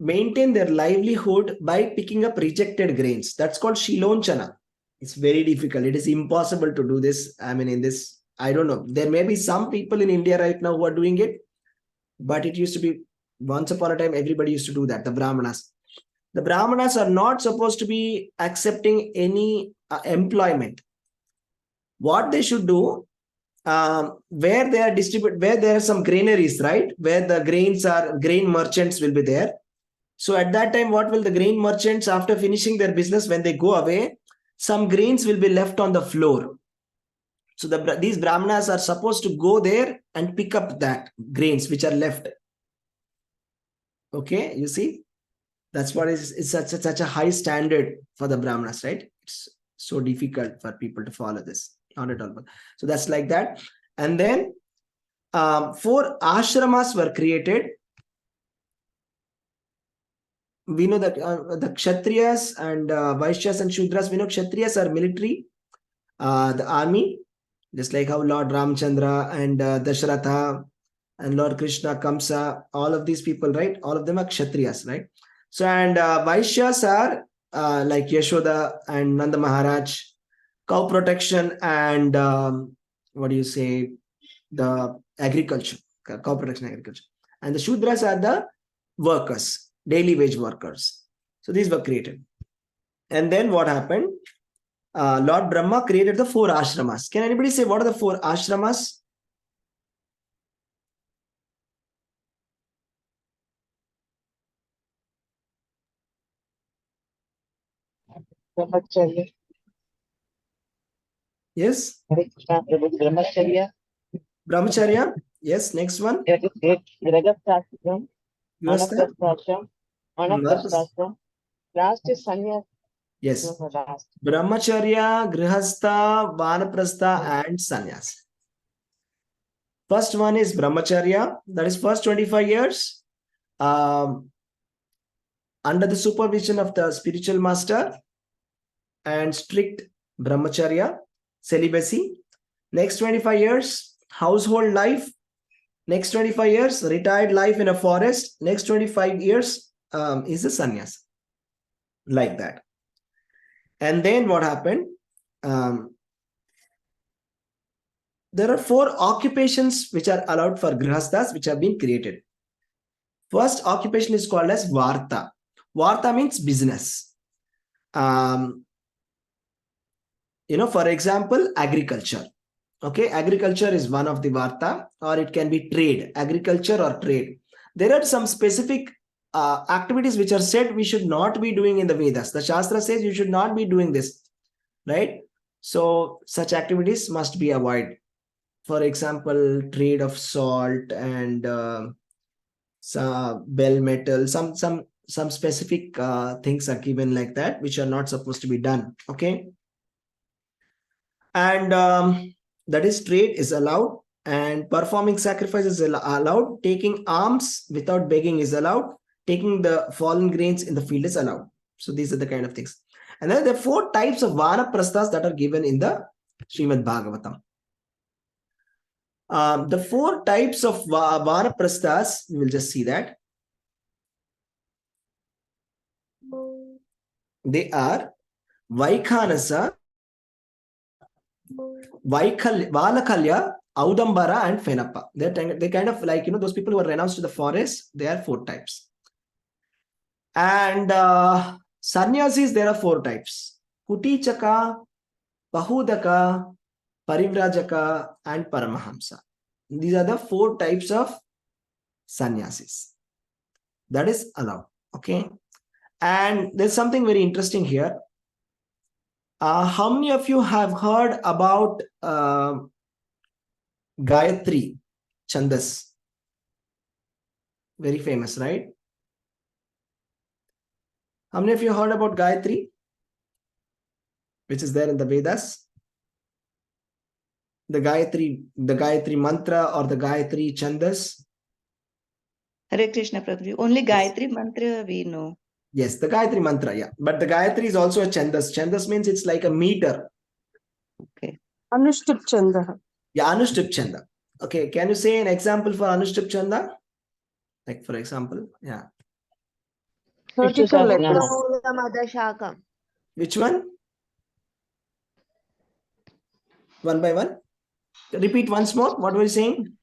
maintain their livelihood by picking up rejected grains. That's called Shilonchana. It's very difficult. It is impossible to do this. I mean, in this, I don't know. There may be some people in India right now who are doing it, but it used to be, once upon a time, everybody used to do that, the Brahmanas. The Brahmanas are not supposed to be accepting any employment. What they should do, where they are where there are some granaries, right? Where the grain merchants will be there. So at that time, what will the grain merchants, after finishing their business, when they go away, some grains will be left on the floor. So these Brahmanas are supposed to go there and pick up that grains which are left. Okay, you see? That's what is such a high standard for the Brahmanas, right? It's so difficult for people to follow this. Not at all. So that's like that. And then 4 ashramas were created. We know that the Kshatriyas and Vaishyas and Shudras, we know Kshatriyas are military, the army, just like how Lord Ramchandra and Dasharatha and Lord Krishna, Kamsa, all of these people, right? All of them are Kshatriyas, right? So, and Vaishyas are like Yashoda and Nanda Maharaj, cow protection and what do you say, the agriculture, cow protection agriculture. And the Shudras are the workers, daily wage workers. So these were created. And then what happened? Lord Brahma created the 4 ashramas. Can anybody say what are the 4 ashramas? Brahmacharya. Yes. Hare Krishna, Prabhu. Brahmacharya. Brahmacharya. Yes. Next one. Grahasthashram. Grihastha. Anaprasthashram. Anaprasthashram. Last is sannyas. Yes. No, last. Brahmacharya, Grihastha, Vanaprastha and Sannyas. First one is Brahmacharya. That is first 25 years. Under the supervision of the spiritual master and strict Brahmacharya, celibacy. Next 25 years, household life. Next 25 years, retired life in a forest. Next 25 years is a sannyas. Like that. And then what happened? There are 4 occupations which are allowed for grihasthas which have been created. First occupation is called as Varta. Varta means business. For example, agriculture. Okay, agriculture is one of the Varta, or it can be trade, agriculture or trade. There are some specific activities which are said we should not be doing in the Vedas. The Shastra says you should not be doing this, right? So such activities must be avoided. For example, trade of salt and bell metal, some specific things are given like that, which are not supposed to be done. Okay. And that is trade is allowed, and performing sacrifices is allowed. Taking alms without begging is allowed. Taking the fallen grains in the field is allowed. So these are the kind of things. And then there are 4 types of vanaprasthas that are given in the Srimad Bhagavatam. The 4 types of vanaprasthas, we will just see that. They are Vaikhanasa, Valakalya, Audambara, and Fenappa. They kind of like, those people who are renounced to the forest, they are 4 types. And sannyasis, there are 4 types. Kutichaka, Pahudaka, Parivrajaka, and Paramahamsa. These are the 4 types of sannyasis that is allowed. Okay. And there's something very interesting here. How many of you have heard about Gayatri Chandas? Very famous, right? How many of you heard about Gayatri, which is there in the Vedas? The Gayatri mantra or the Gayatri Chandas? Hare Krishna, Prabhuji. Only Gayatri mantra we know. Yes, the Gayatri mantra, yeah. But the Gayatri is also a Chandas. Chandas means it's like a meter. Okay. Anushtup Chanda. Yeah, Anushtup Chanda. Okay, can you say an example for Anushtup Chanda? Like, for example, yeah. Surgical letters. Madashakam. Which one? One by one. Repeat once more. What were you saying?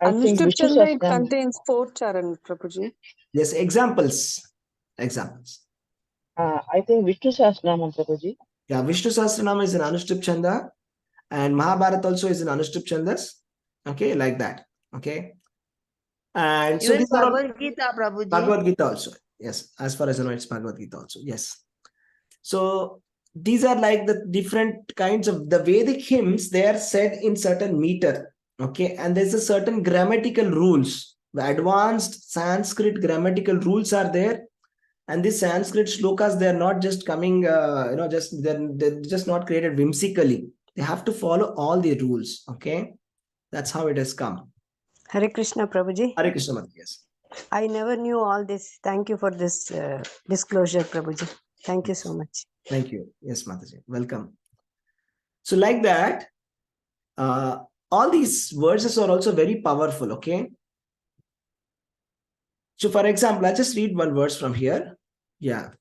Anushtup Chanda, it contains 4 charan, Prabhuji. Yes, examples. Examples. I think Vishnu Sahasranam, Prabhuji. Yeah, Vishnu Sahasranama is an Anushtup Chanda, and Mahabharata also is an Anushtup Chandas. Okay, like that. Okay. And so Even these are all Bhagavad Gita, Prabhuji. Bhagavad Gita also. Yes, as far as I know, it's Bhagavad Gita also. Yes. So these are like the different kinds of the Vedic hymns. They are said in certain meter. Okay, and there's a certain grammatical rules. The advanced Sanskrit grammatical rules are there, and these Sanskrit shlokas, they are not just coming, they're just not created whimsically. They have to follow all the rules. Okay, that's how it has come. Hare Krishna, Prabhuji. Hare Krishna, Mataji. Yes. I never knew all this. Thank you for this disclosure, Prabhuji. Thank you so much. Thank you. Yes, Mataji. Welcome. So like that, all these verses are also very powerful. Okay. So for example, I'll just read one verse from here. Yeah.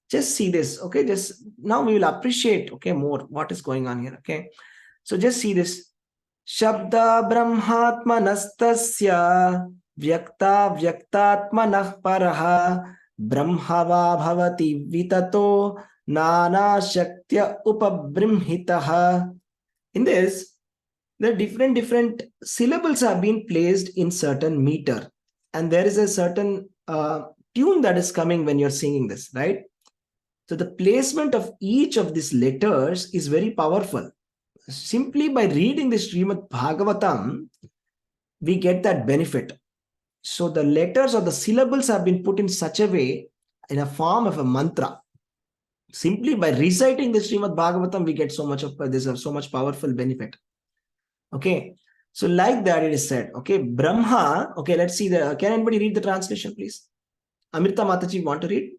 Just see this. Okay. Just now we will appreciate, okay, more what is going on here. Okay. So just see this. Shabda brahmatmanastasya vyakta vyaktatmanah paraha brahmava bhavati vitato nana shaktya upabrimhitaha. In this, the different syllables have been placed in certain meter, and there is a certain tune that is coming when you're singing this, right? So the placement of each of these letters is very powerful. Simply by reading the Srimad Bhagavatam, we get that benefit. So the letters or the syllables have been put in such a way, in a form of a mantra. Simply by reciting the Srimad Bhagavatam, we get so much of this, so much powerful benefit. Okay. So like that it is said. Okay. Brahma. Okay. Let's see the. Can anybody read the translation, please? Amrita Mataji, want to read?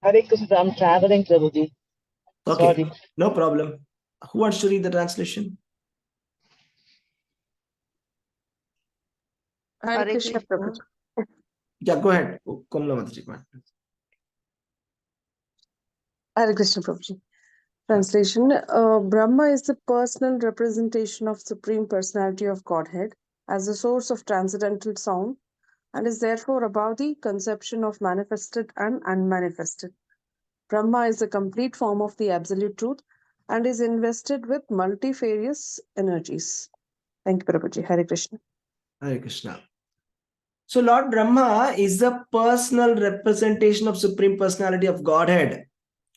Hare Krishna, I'm traveling, Prabhuji. Okay. Sorry. No problem. Who wants to read the translation? Hare Krishna, Prabhuji. Yeah, go ahead. Komla Mataji, go ahead. Hare Krishna, Prabhuji. Translation: Brahma is the personal representation of Supreme Personality of Godhead as the source of transcendental sound and is therefore above the conception of manifested and unmanifested. Brahma is the complete form of the Absolute Truth and is invested with multifarious energies. Thank you, Prabhuji. Hare Krishna. Hare Krishna. So Lord Brahma is the personal representation of Supreme Personality of Godhead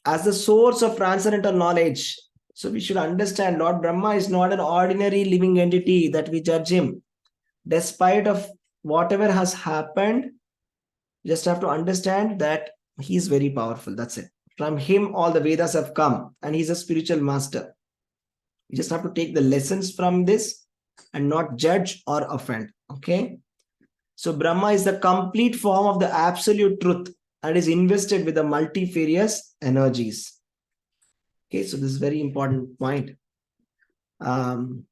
as the source of transcendental knowledge. So we should understand Lord Brahma is not an ordinary living entity that we judge him. Despite of whatever has happened, you just have to understand that he is very powerful. That's it. From him, all the Vedas have come, and he's a spiritual master. You just have to take the lessons from this and not judge or offend. Okay. So Brahma is the complete form of the absolute truth and is invested with the multifarious energies. Okay, so this is a very important point. So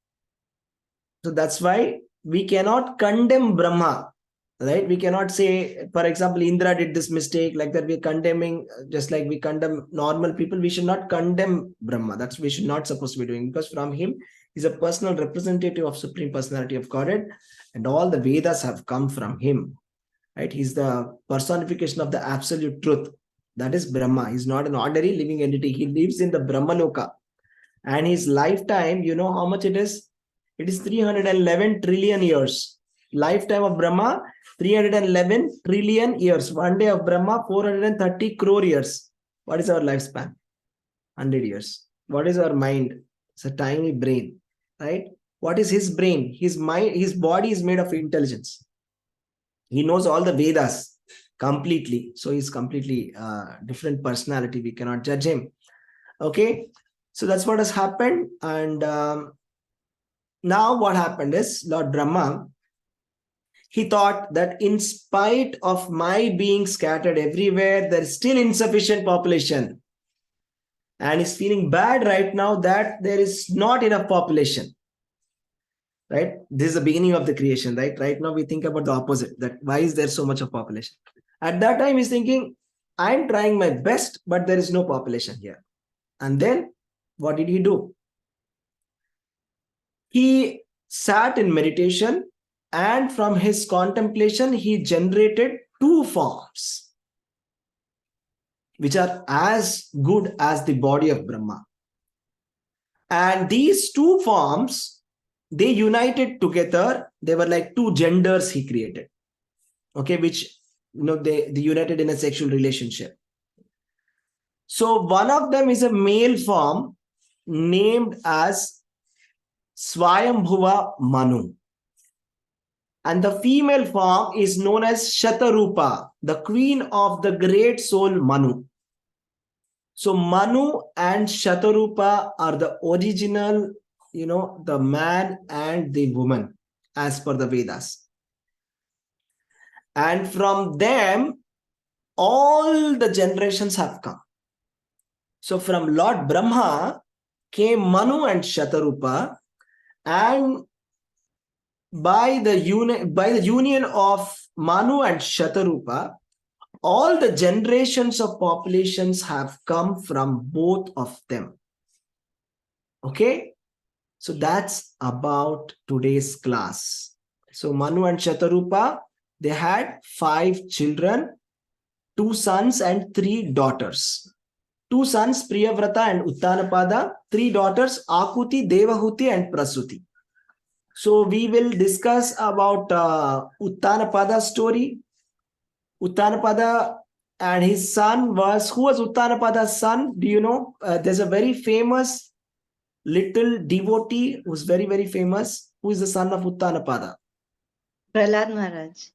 that's why we cannot condemn Brahma, right? We cannot say, for example, Indra did this mistake, like that we're condemning, just like we condemn normal people. We should not condemn Brahma. That's we should not supposed to be doing, because from him is a personal representative of Supreme Personality of Godhead, and all the Vedas have come from him, right? He's the personification of the absolute truth. That is Brahma. He's not an ordinary living entity. He lives in the Brahmaloka, and his lifetime, you know how much it is? It is 311 trillion years. Lifetime of Brahma, 311 trillion years. One day of Brahma, 430 crore years. What is our lifespan? 100 years. What is our mind? It's a tiny brain, right? What is his brain? His mind, his body is made of intelligence. He knows all the Vedas completely. So he's completely different personality. We cannot judge him. Okay. So that's what has happened. And now what happened is Lord Brahma, he thought that in spite of my being scattered everywhere, there is still insufficient population. And he's feeling bad right now that there is not enough population. Right? This is the beginning of the creation, right? Right now we think about the opposite, that why is there so much of population? At that time he's thinking, I'm trying my best, but there is no population here. And then what did he do? He sat in meditation, and from his contemplation, he generated two forms, which are as good as the body of Brahma. And these two forms, they united together. They were like two genders he created. Okay, which, you know, they united in a sexual relationship. So one of them is a male form named as Swayambhuva Manu. And the female form is known as Shatarupa, the queen of the great soul Manu. So Manu and Shatarupa are the original, you know, the man and the woman as per the Vedas. And from them, all the generations have come. So from Lord Brahma came Manu and Shatarupa, and by the union of Manu and Shatarupa, all the generations of populations have come from both of them. Okay, so that's about today's class. So Manu and Shatarupa, they had 5 children, 2 sons and 3 daughters. 2 sons, Priyavrata and Uttanapada, 3 daughters, Akuti, Devahuti and Prasuti. So we will discuss about Uttanapada's story. Uttanapada and his son was, who was Uttanapada's son? Do you know? There's a very famous little devotee who's very, very famous. Who is the son of Uttanapada? Prahlad Maharaj.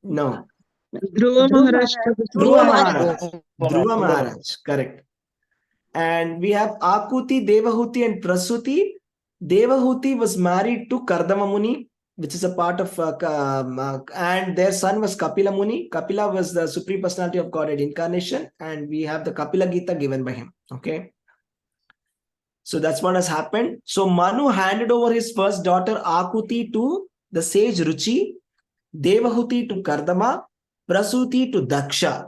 No. Dhruva Maharaj. Dhruva Maharaj. Dhruva Maharaj, correct. And we have Akuti, Devahuti and Prasuti. Devahuti was married to Kardama Muni, which is a part of, and their son was Kapila Muni. Kapila was the Supreme Personality of Godhead incarnation, and we have the Kapila Gita given by him. Okay. So that's what has happened. So Manu handed over his first daughter Akuti to the sage Ruchi, Devahuti to Kardama, Prasuti to Daksha.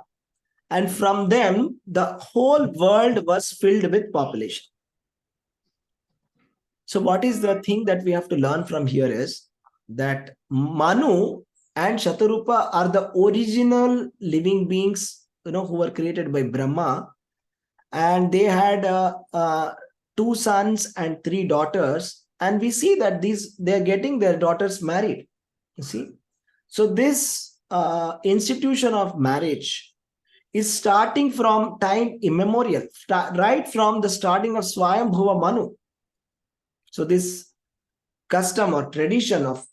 And from them, the whole world was filled with population. So what is the thing that we have to learn from here is that Manu and Shatarupa are the original living beings, who were created by Brahma, and they had 2 sons and 3 daughters, and we see that they are getting their daughters married. You see, so this institution of marriage is starting from time immemorial, right from the starting of Swayambhuva Manu. So this custom or tradition of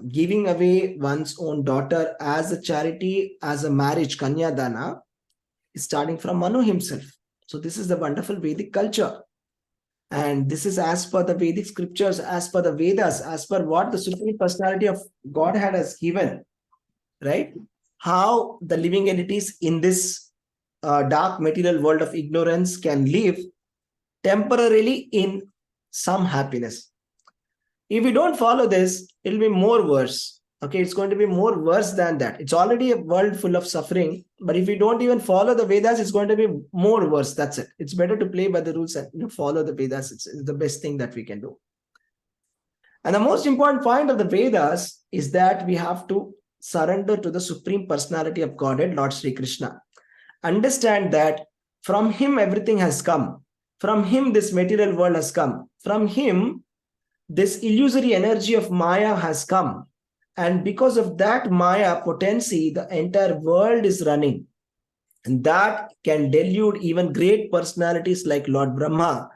giving away one's own daughter as a charity, as a marriage, Kanyadana, is starting from Manu himself. So this is the wonderful Vedic culture. And this is as per the Vedic scriptures, as per the Vedas, as per what the Supreme Personality of Godhead has given, right? How the living entities in this dark material world of ignorance can live temporarily in some happiness. If we don't follow this, it'll be more worse. Okay, it's going to be more worse than that. It's already a world full of suffering, but if we don't even follow the Vedas, it's going to be more worse. That's it. It's better to play by the rules and follow the Vedas. It's the best thing that we can do. And the most important point of the Vedas is that we have to surrender to the Supreme Personality of Godhead, Lord Sri Krishna. Understand that from him everything has come. From him this material world has come. From him this illusory energy of Maya has come. And because of that Maya potency, the entire world is running. And that can delude even great personalities like Lord Brahma.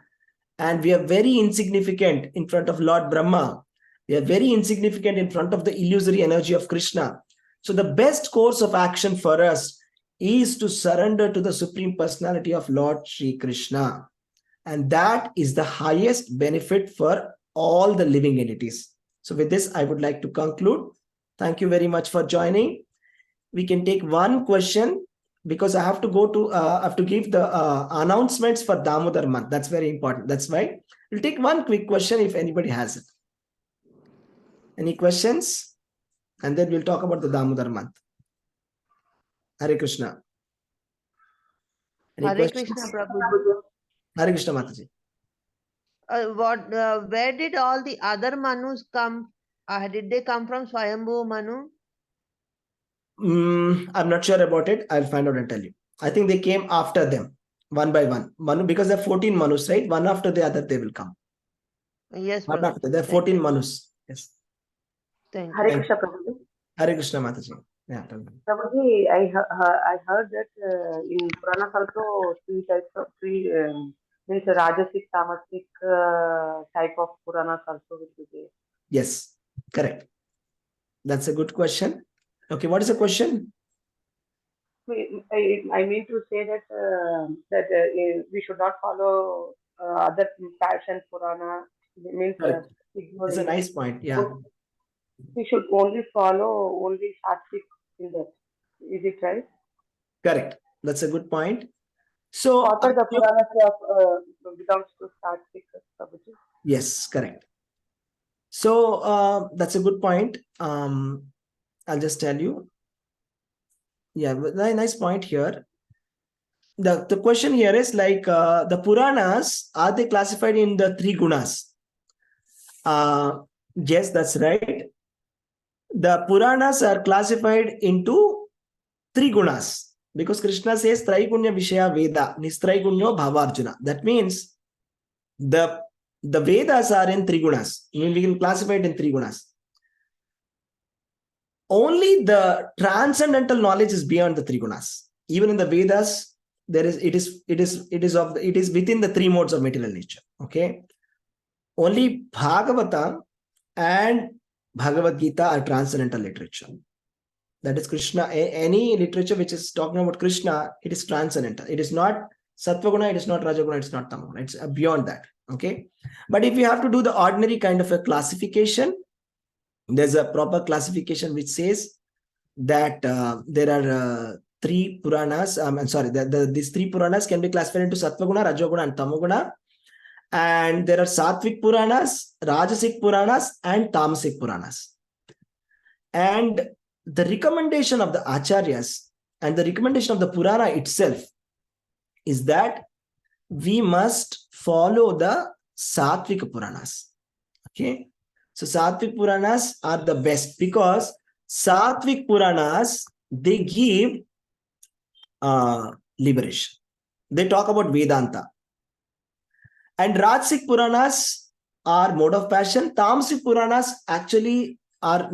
And we are very insignificant in front of Lord Brahma. We are very insignificant in front of the illusory energy of Krishna. So the best course of action for us is to surrender to the Supreme Personality of Lord Sri Krishna. And that is the highest benefit for all the living entities. So with this, I would like to conclude. Thank you very much for joining. We can take one question because I have to go to, I have to give the announcements for Damodar month. That's very important. That's why we'll take one quick question if anybody has it. Any questions? And then we'll talk about the Damodar month. Hare Krishna. Any Hare questions? Krishna, Prabhu. Hare Krishna Mataji. Where did all the other Manus come? Did they come from Swayambhu Manu? I'm not sure about it. I'll find out and tell you. I think they came after them, one by one. Manu, because there are 14 Manus, right? One after the other, they will come. Yes, One Prabhu. after there are 14 Manus. Yes. Thank you. Hare Krishna, Prabhuji. Hare Krishna Mataji. Yeah, tell me. Prabhuji, I heard that in Puranas also three means Rajasic, Tamasic type of Puranas also will be there. Yes, correct. That's a good question. Okay, what is the question? I mean to say that we should not follow other fashion Purana. Means Correct. It's a nice point. Yeah. We should only follow only Sattvic in that. Is it right? Correct. That's a good point. So, What are the Puranas belongs to Sattvic, Prabhuji? yes, correct. So that's a good point. I'll just tell you. Yeah, nice point here. The question here is like the Puranas, are they classified in the three gunas? Yes, that's right. The Puranas are classified into three gunas because Krishna says Traigunya Vishaya Veda, Nistraigunyo Bhavarjuna. That means the Vedas are in three gunas. We can classify it in three gunas. Only the transcendental knowledge is beyond the three gunas. Even in the Vedas, it is within the three modes of material nature. Okay. Only Bhagavatam and Bhagavad Gita are transcendental literature. That is Krishna. Any literature which is talking about Krishna, it is transcendental. It is not Sattvaguna, it is not Rajaguna, it is not Tamaguna. It's beyond that. Okay. But if you have to do the ordinary kind of a classification, there's a proper classification which says that there are three Puranas. These three Puranas can be classified into Sattvaguna, Rajaguna, and Tamaguna. And there are Sattvic Puranas, Rajasic Puranas, and Tamasic Puranas. And the recommendation of the Acharyas and the recommendation of the Purana itself is that we must follow the Sattvic Puranas. Okay. So Sattvic Puranas are the best because Sattvic Puranas, they give liberation. They talk about Vedanta. And Rajasic Puranas are mode of passion. Tamasic Puranas actually are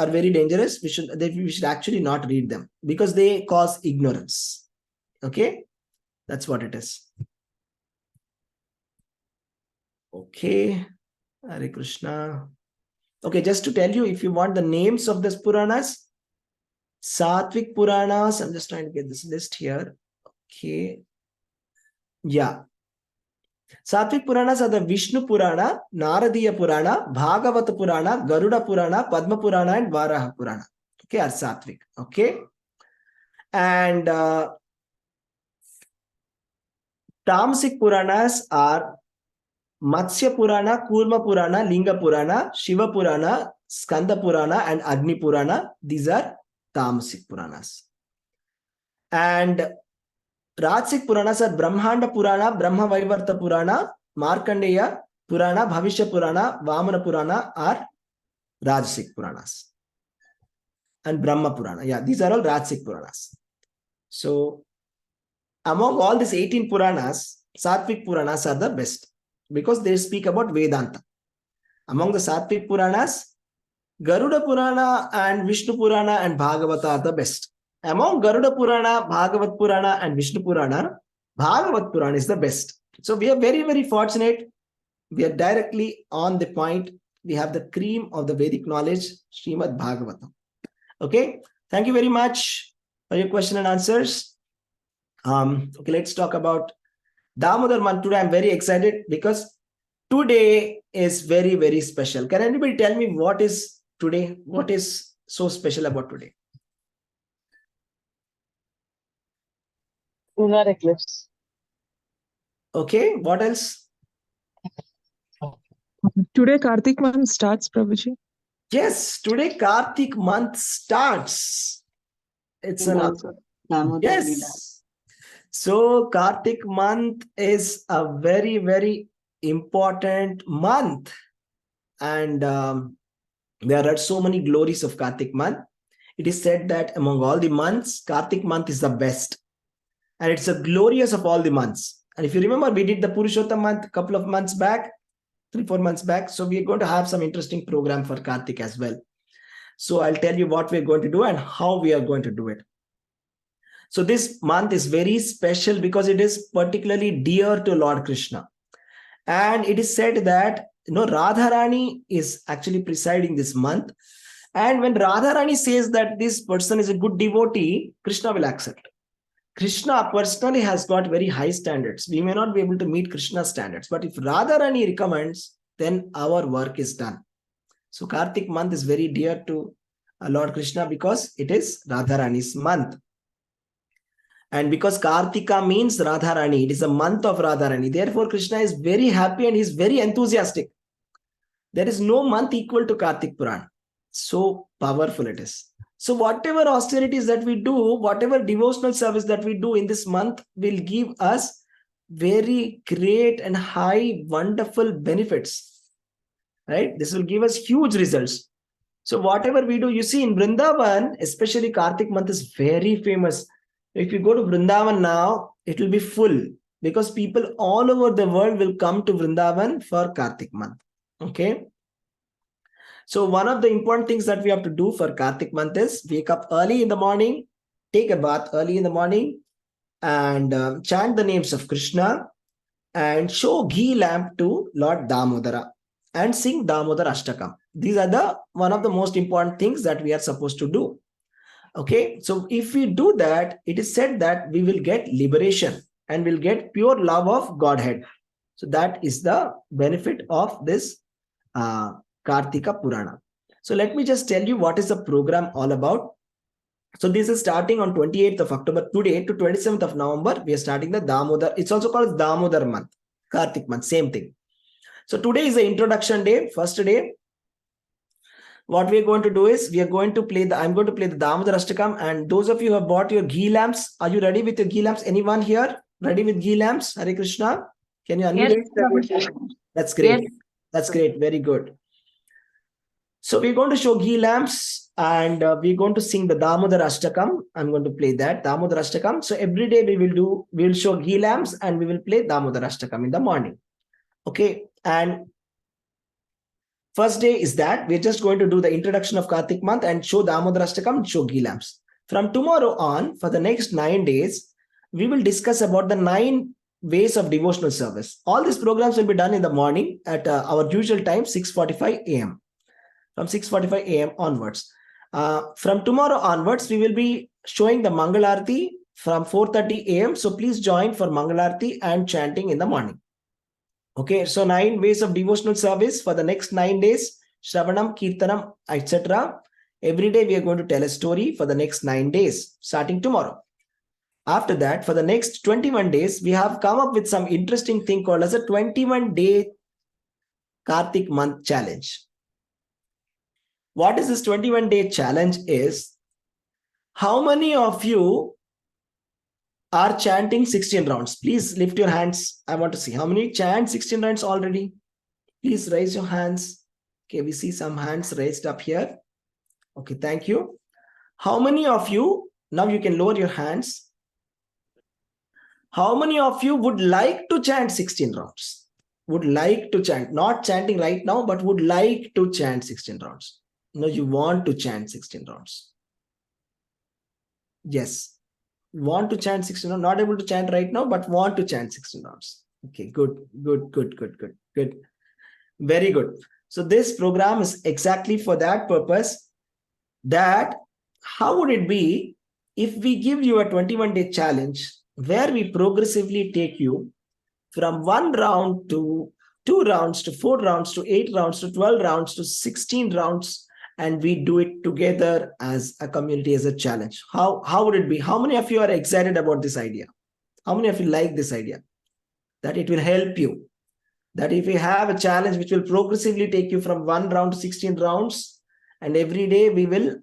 very dangerous. We should actually not read them because they cause ignorance. Okay, that's what it is. Okay, Hare Krishna. Okay, just to tell you, if you want the names of these Puranas, Sattvic Puranas, I'm just trying to get this list here. Okay, yeah. Sattvic Puranas are the Vishnu Purana, Naradiya Purana, Bhagavata Purana, Garuda Purana, Padma Purana, and Varaha Purana. Okay, are Sattvic. Okay. And Tamasic Puranas are Matsya Purana, Kurma Purana, Linga Purana, Shiva Purana, Skanda Purana, and Agni Purana. These are Tamasic Puranas. And Rajasic Puranas are Brahmanda Purana, Brahma Vaivarta Purana, Markandeya Purana, Bhavishya Purana, Vamana Purana are Rajasic Puranas. And Brahma Purana. Yeah, these are all Rajasic Puranas. So, among all these 18 Puranas, Sattvic Puranas are the best because they speak about Vedanta. Among the Sattvic Puranas, Garuda Purana and Vishnu Purana and Bhagavata are the best. Among Garuda Purana, Bhagavat Purana, and Vishnu Purana, Bhagavat Purana is the best. So we are very, very fortunate. We are directly on the point. We have the cream of the Vedic knowledge, Srimad Bhagavatam. Okay. Thank you very much for your question and answers. Okay, let's talk about Damodar month. Today I'm very excited because today is very, very special. Can anybody tell me what is today? What is so special about today? Lunar eclipse. Okay, what else? Today Kartik month starts, Prabhuji. Yes, today Kartik month starts. It's an yes. So Kartik month is a very, very important month. And there are so many glories of Kartik month. It is said that among all the months, Kartik month is the best. And it's the glorious of all the months. And if you remember, we did the Purushottam month a couple of months back, 3-4 months back. So we're going to have some interesting program for Kartik as well. So I'll tell you what we're going to do and how we are going to do it. So this month is very special because it is particularly dear to Lord Krishna. And it is said that, Radharani is actually presiding this month. And when Radharani says that this person is a good devotee, Krishna will accept. Krishna personally has got very high standards. We may not be able to meet Krishna's standards, but if Radharani recommends, then our work is done. So Kartik month is very dear to Lord Krishna because it is Radharani's month. And because Kartika means Radharani, it is a month of Radharani. Therefore, Krishna is very happy and he is very enthusiastic There is no month equal to Kartik Puran. So powerful it is. So whatever austerities that we do, whatever devotional service that we do in this month will give us very great and high, wonderful benefits. Right? This will give us huge results. So whatever we do, you see in Vrindavan, especially Kartik month is very famous. If you go to Vrindavan now, it will be full because people all over the world will come to Vrindavan for Kartik month. Okay. So one of the important things that we have to do for Kartik month is wake up early in the morning, take a bath early in the morning, and chant the names of Krishna and show ghee lamp to Lord Damodara and sing Damodar Ashtakam. These are the one of the most important things that we are supposed to do. Okay, so if we do that, it is said that we will get liberation and will get pure love of Godhead. So that is the benefit of this Kartika Purana. So let me just tell you what is the program all about. So this is starting on 28th of October. Today to 27th of November, we are starting the Damodar. It's also called Damodar month, Kartik month, same thing. So today is the introduction day, first day. What we are going to do is I'm going to play the Damodar Ashtakam, and those of you who have bought your ghee lamps, are you ready with your ghee lamps? Anyone here ready with ghee lamps? Hare Krishna. Can you unmute? Yes, That's great. Yes. That's great. Very good. So we're going to show ghee lamps and we're going to sing the Damodar Ashtakam. I'm going to play that Damodar Ashtakam. So every day we will show ghee lamps and we will play Damodar Ashtakam in the morning. Okay. And first day is that we're just going to do the introduction of Kartik month and show Damodar Ashtakam and show ghee lamps. From tomorrow on, for the next 9 days, we will discuss about the 9 ways of devotional service. All these programs will be done in the morning at our usual time, 6:45 a.m. From 6:45 a.m. onwards. From tomorrow onwards, we will be showing the Mangal Arati from 4:30 a.m. So please join for Mangal Arati and chanting in the morning. Okay, so 9 ways of devotional service for the next 9 days, Shravanam, Kirtanam, etc. Every day we are going to tell a story for the next 9 days, starting tomorrow. After that, for the next 21 days, we have come up with some interesting thing called as a 21-day Kartik month challenge. What is this 21-day challenge is, how many of you are chanting 16 rounds? Please lift your hands. I want to see how many chant 16 rounds already. Please raise your hands. Okay, we see some hands raised up here. Okay, thank you. How many of you, now you can lower your hands. How many of you would like to chant 16 rounds? Would like to chant, not chanting right now, but would like to chant 16 rounds. No, you want to chant 16 rounds. Yes. Want to chant 16 rounds, not able to chant right now, but want to chant 16 rounds. Okay, good. Very good. So this program is exactly for that purpose. That how would it be if we give you a 21-day challenge where we progressively take you from 1 round to 2 rounds to 4 rounds to 8 rounds to 12 rounds to 16 rounds, and we do it together as a community, as a challenge. How would it be? How many of you are excited about this idea? How many of you like this idea? That it will help you. That if you have a challenge which will progressively take you from 1 round to 16 rounds, and every day we will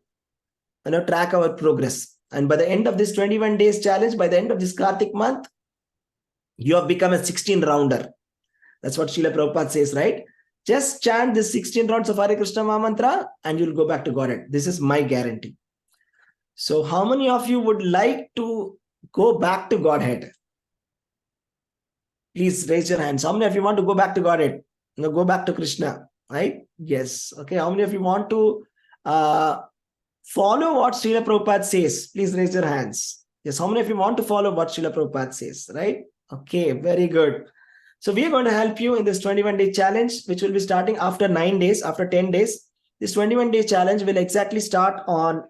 track our progress. And by the end of this 21 days challenge, by the end of this Kartik month, you have become a 16 rounder. That's what Srila Prabhupada says, right? Just chant this 16 rounds of Hare Krishna Mahamantra and you'll go back to Godhead. This is my guarantee. So how many of you would like to go back to Godhead? Please raise your hands. How many of you want to go back to Godhead? Go back to Krishna, right? Yes. Okay. How many of you want to follow what Srila Prabhupada says? Please raise your hands. Yes. How many of you want to follow what Srila Prabhupada says, right? Okay. Very good. So we are going to help you in this 21-day challenge, which will be starting after 9 days, after 10 days. This 21-day challenge will exactly start on,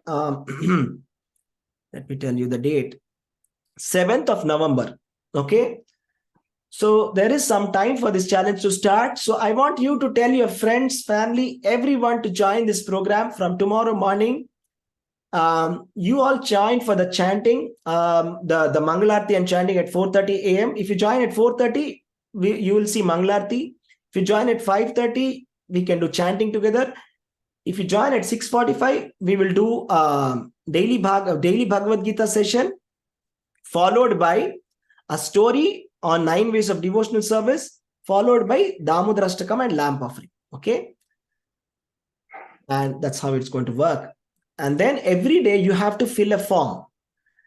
let me tell you the date, 7th of November. Okay. So there is some time for this challenge to start. So I want you to tell your friends, family, everyone to join this program from tomorrow morning. You all join for the chanting, the Mangalarti and chanting at 4:30 a.m. If you join at 4:30, you will see Mangalarti. If you join at 5:30, we can do chanting together. If you join at 6:45, we will do daily Bhagavad Gita session, followed by a story on 9 ways of devotional service, followed by Damodarashtakam and lamp offering. Okay. And that's how it's going to work. And then every day you have to fill a form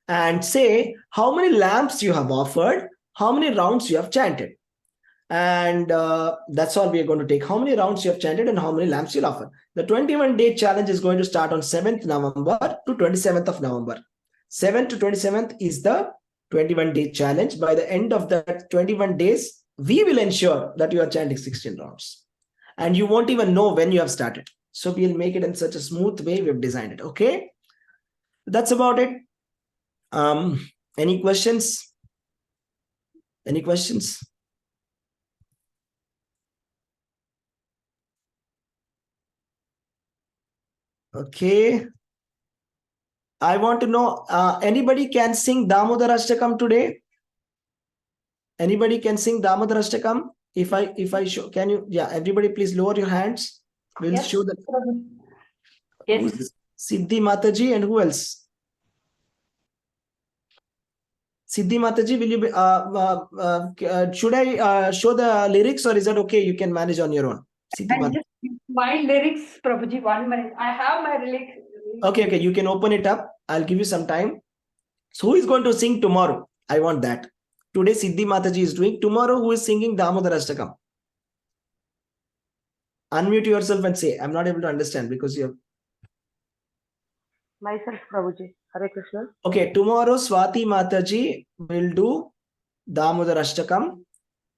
and say how many lamps you have offered, how many rounds you have chanted. And that's all we are going to take. How many rounds you have chanted and how many lamps you'll offer. The 21-day challenge is going to start on 7th November to 27th of November. 7th to 27th is the 21-day challenge. By the end of the 21 days, we will ensure that you are chanting 16 rounds. And you won't even know when you have started. So we'll make it in such a smooth way we've designed it. Okay. That's about it. Any questions? Any questions? Okay. I want to know, anybody can sing Damodarashtakam today? Anybody can sing Damodarashtakam? If I show, can you? Yeah, everybody please lower your hands. We'll show the. Yes. Siddhi Mataji and who else? Siddhi Mataji, will you be, should I show the lyrics or is that okay? You can manage on your own. Siddhi Mataji. My lyrics, Prabhuji, 1 minute. I have my lyrics. Okay, you can open it up. I'll give you some time. So who is going to sing tomorrow? I want that. Today Siddhi Mataji is doing. Tomorrow who is singing Damodarashtakam? Unmute yourself and say, I'm not able to understand because you have... Myself, Prabhuji. Hare Krishna. Okay, tomorrow Swati Mataji will do Damodarashtakam.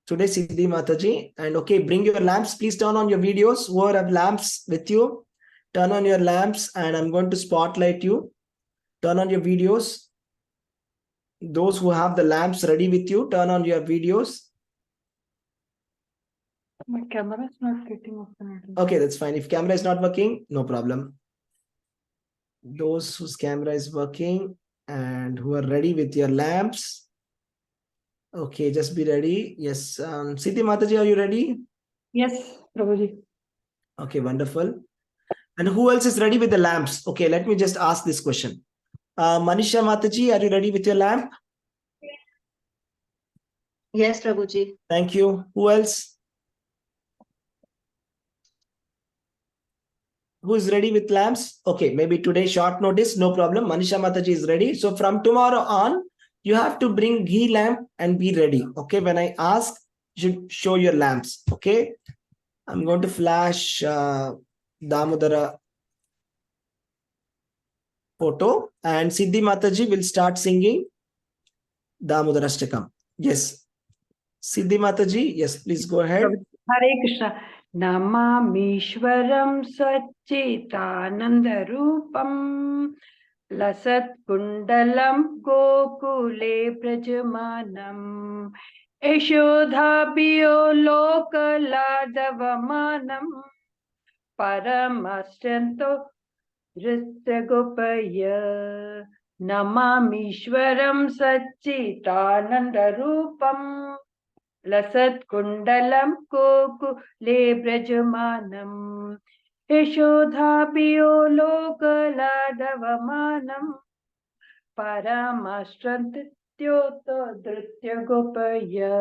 Today Siddhi Mataji. And okay, bring your lamps. Please turn on your videos. Whoever have lamps with you, turn on your lamps and I'm going to spotlight you. Turn on your videos. Those who have the lamps ready with you, turn on your videos. My camera is not getting open. Okay, that's fine. If camera is not working, no problem. Those whose camera is working and who are ready with your lamps. Okay, just be ready. Yes. Siddhi Mataji, are you ready? Yes, Prabhuji. Okay, wonderful. And who else is ready with the lamps? Okay, let me just ask this question. Manisha Mataji, are you ready with your lamp? Yes, Prabhuji. Thank you. Who else? Who is ready with lamps? Okay, maybe today short notice, no problem. Manisha Mataji is ready. So from tomorrow on, you have to bring ghee lamp and be ready. Okay, when I ask, you should show your lamps. Okay, I'm going to flash Damodara photo and Siddhi Mataji will start singing Damodarashtakam. Yes. Siddhi Mataji, yes, please go ahead. Hare Krishna. Namamishwaram Satchitanandarupam Lasat Kundalam Gokule Prajamanam Yashodhabhiyo Lokaladavamanam Paramasyanto Drishtagopaya Namamishwaram Satchitanandarupam Lasat Kundalam Kokule Brajamanam Yashodhabhiyo Lokaladavamanam Paramashtrantyoto Dhritya Gopaya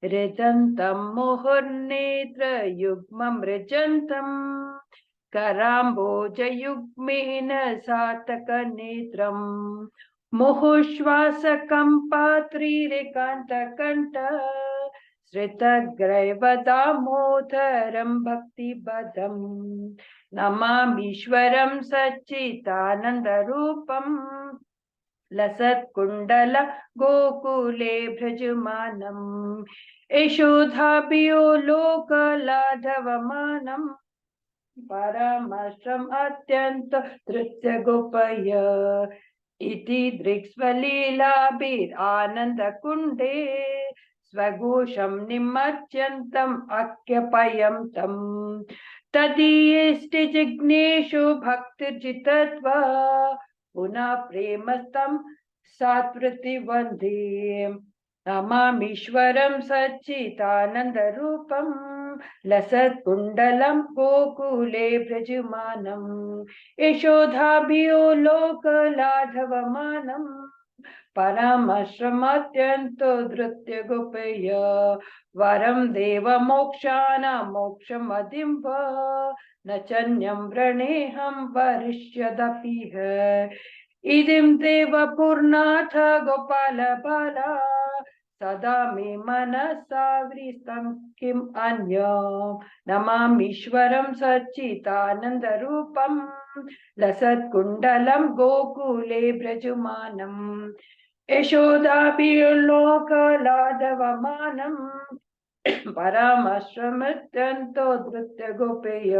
Rejantam Mohornetra Yugmam Rejantam Karamboja Yugmena Sataka Netram Mohoshvasakam Patri Rekanta Kanta Sritagraivadamodharam Bhakti Badam Namamishwaram Satchitanandarupam Lasat Kundala Gokule Bhrajamanam Yashodhabhiyo Lokaladavamanam Paramashram Atyanta Dritya Gopaya Iti Driksvalilabhir Ananda Kunde Swagosham Nimatyantam Akyapayam Tam Tadiyesti Jigneshu Bhakti Jitatva Puna Premastam Satvriti Vande Namamishwaram Satchitanandarupam लसत् कुण्डलं गोकुले व्रजमानम् यशोधाभियो लोकलाघवमानम् परमश्रमत्यन्तो धृत्य गोपय वरं देवमोक्षान मोक्षमदिम्ब न चन्यं व्रणेऽहं वरिष्यदपिह इदिं देवपूर्णाथ गोपाल बाला सदा मे मनसा वृतं किम् अन्यं नमामीश्वरं सच्चिदानन्दरूपम् लसत्कुण्डलं गोकुले व्रजमानम् यशोदाभिर्लोकलाघवमानम् परमश्रमत्यन्तो धृत्य गोपेय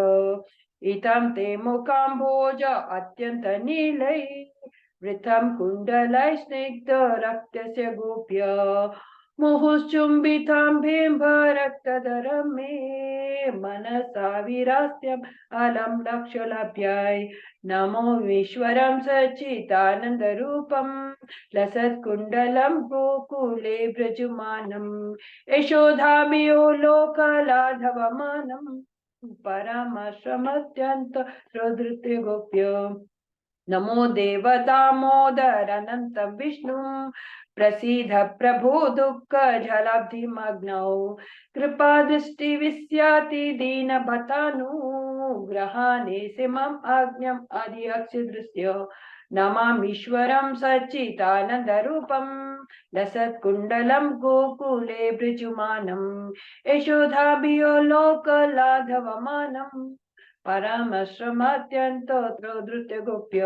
इतं ते मुकाम्भोज अत्यन्तनीलै वृथं कुण्डलै स्निग्ध रक्तस्य गोप्य मुहुश्चुम्बितां बिम्बरक्तधरं मे मनसा विरास्यम् अलं लक्ष्यलभ्याय नमो ईश्वरं सच्चिदानन्दरूपम् लसत्कुण्डलं गोकुले व्रजमानम् यशोधाभियो लोकलाघवमानम् परमश्रमत्यन्त प्रधृत्य गोप्य नमो देव दामोदर अनन्तं विष्णु प्रसीद प्रभो दुःख जलाब्धिमग्नौ कृपादृष्टि विस्याति दीनभतानु ग्रहाणे सिमम् आज्ञम् अधियक्ष्य दृश्य नमामीश्वरं सच्चिदानन्दरूपम् लसत्कुण्डलं गोकुले व्रजमानम् यशोधाभियो लोकलाघवमानम् परमश्रमत्यन्तो धृत्य गोप्य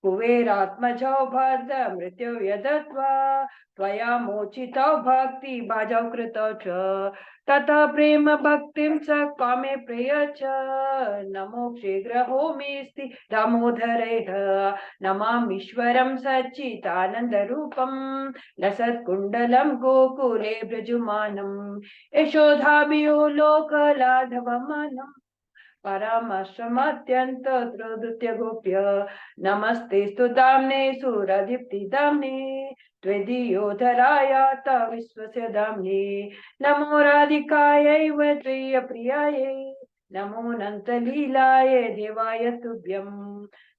कुबेरात्मजौ भद्र मृत्यु यदत्वा त्वया मोचितौ भक्ति भजौ कृतौ च तथा प्रेम भक्तिं स कामे प्रयच्छ नमो शीघ्रहोमीस्ति दामोदरैः नमामीश्वरं सच्चिदानन्दरूपम् लसत्कुण्डलं गोकुले व्रजमानम् यशोधाभियो लोकलाघवमानम् परमश्रमत्यन्त धृत्य गोप्य नमस्ते स्तुताम्ने सुरदीप्तिदाम्ने त्वदीयोधराय विश्वस्य दाम्ने नमो राधिकायै प्रियप्रियायै नमो नन्तलीलाय देवाय तुभ्यम्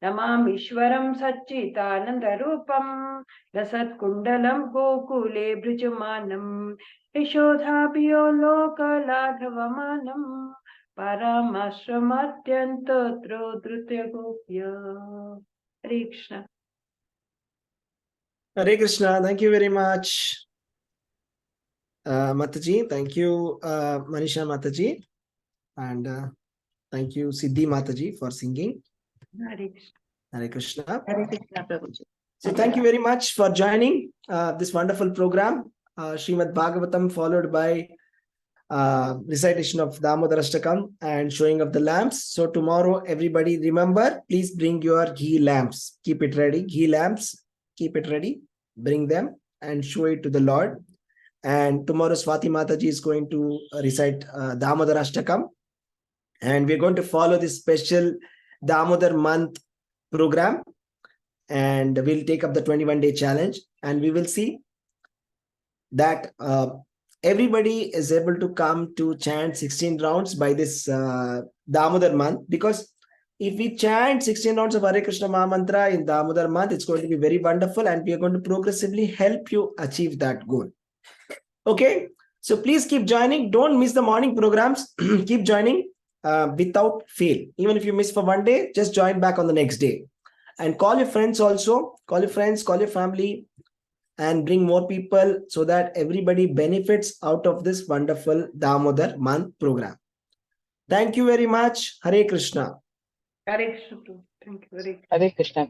नमामीश्वरं सच्चिदानन्दरूपम् लसत्कुण्डलं गोकुले व्रजमानम् यशोधाभियो लोकलाघवमानम् परमश्रमत्यन्त धृत्य गोप्य हरे Krishna Hare Krishna. Thank you very much, Mataji. Thank you, Manisha Mataji. And thank you, Siddhi Mataji, for singing. Hare Krishna. Hare Krishna. Hare Krishna, Prabhuji. So thank you very much for joining this wonderful program, Srimad Bhagavatam, followed by recitation of Damodarashtakam and showing of the lamps. So tomorrow, everybody remember, please bring your ghee lamps. Keep it ready. Ghee lamps, keep it ready. Bring them and show it to the Lord. And tomorrow, Swati Mataji is going to recite Damodarashtakam. And we're going to follow this special Damodar month program. And we'll take up the 21-day challenge. And we will see that everybody is able to come to chant 16 rounds by this Damodar month, because if we chant 16 rounds of Hare Krishna Mahamantra in Damodar month, it's going to be very wonderful and we are going to progressively help you achieve that goal. Okay, so please keep joining. Don't miss the morning programs. Keep joining without fail. Even if you miss for one day, just join back on the next day. And call your friends also. Call your friends, call your family, and bring more people so that everybody benefits out of this wonderful Damodar month program. Thank you very much. Hare Krishna. Hare Krishna. Thank you very much. Hare Krishna.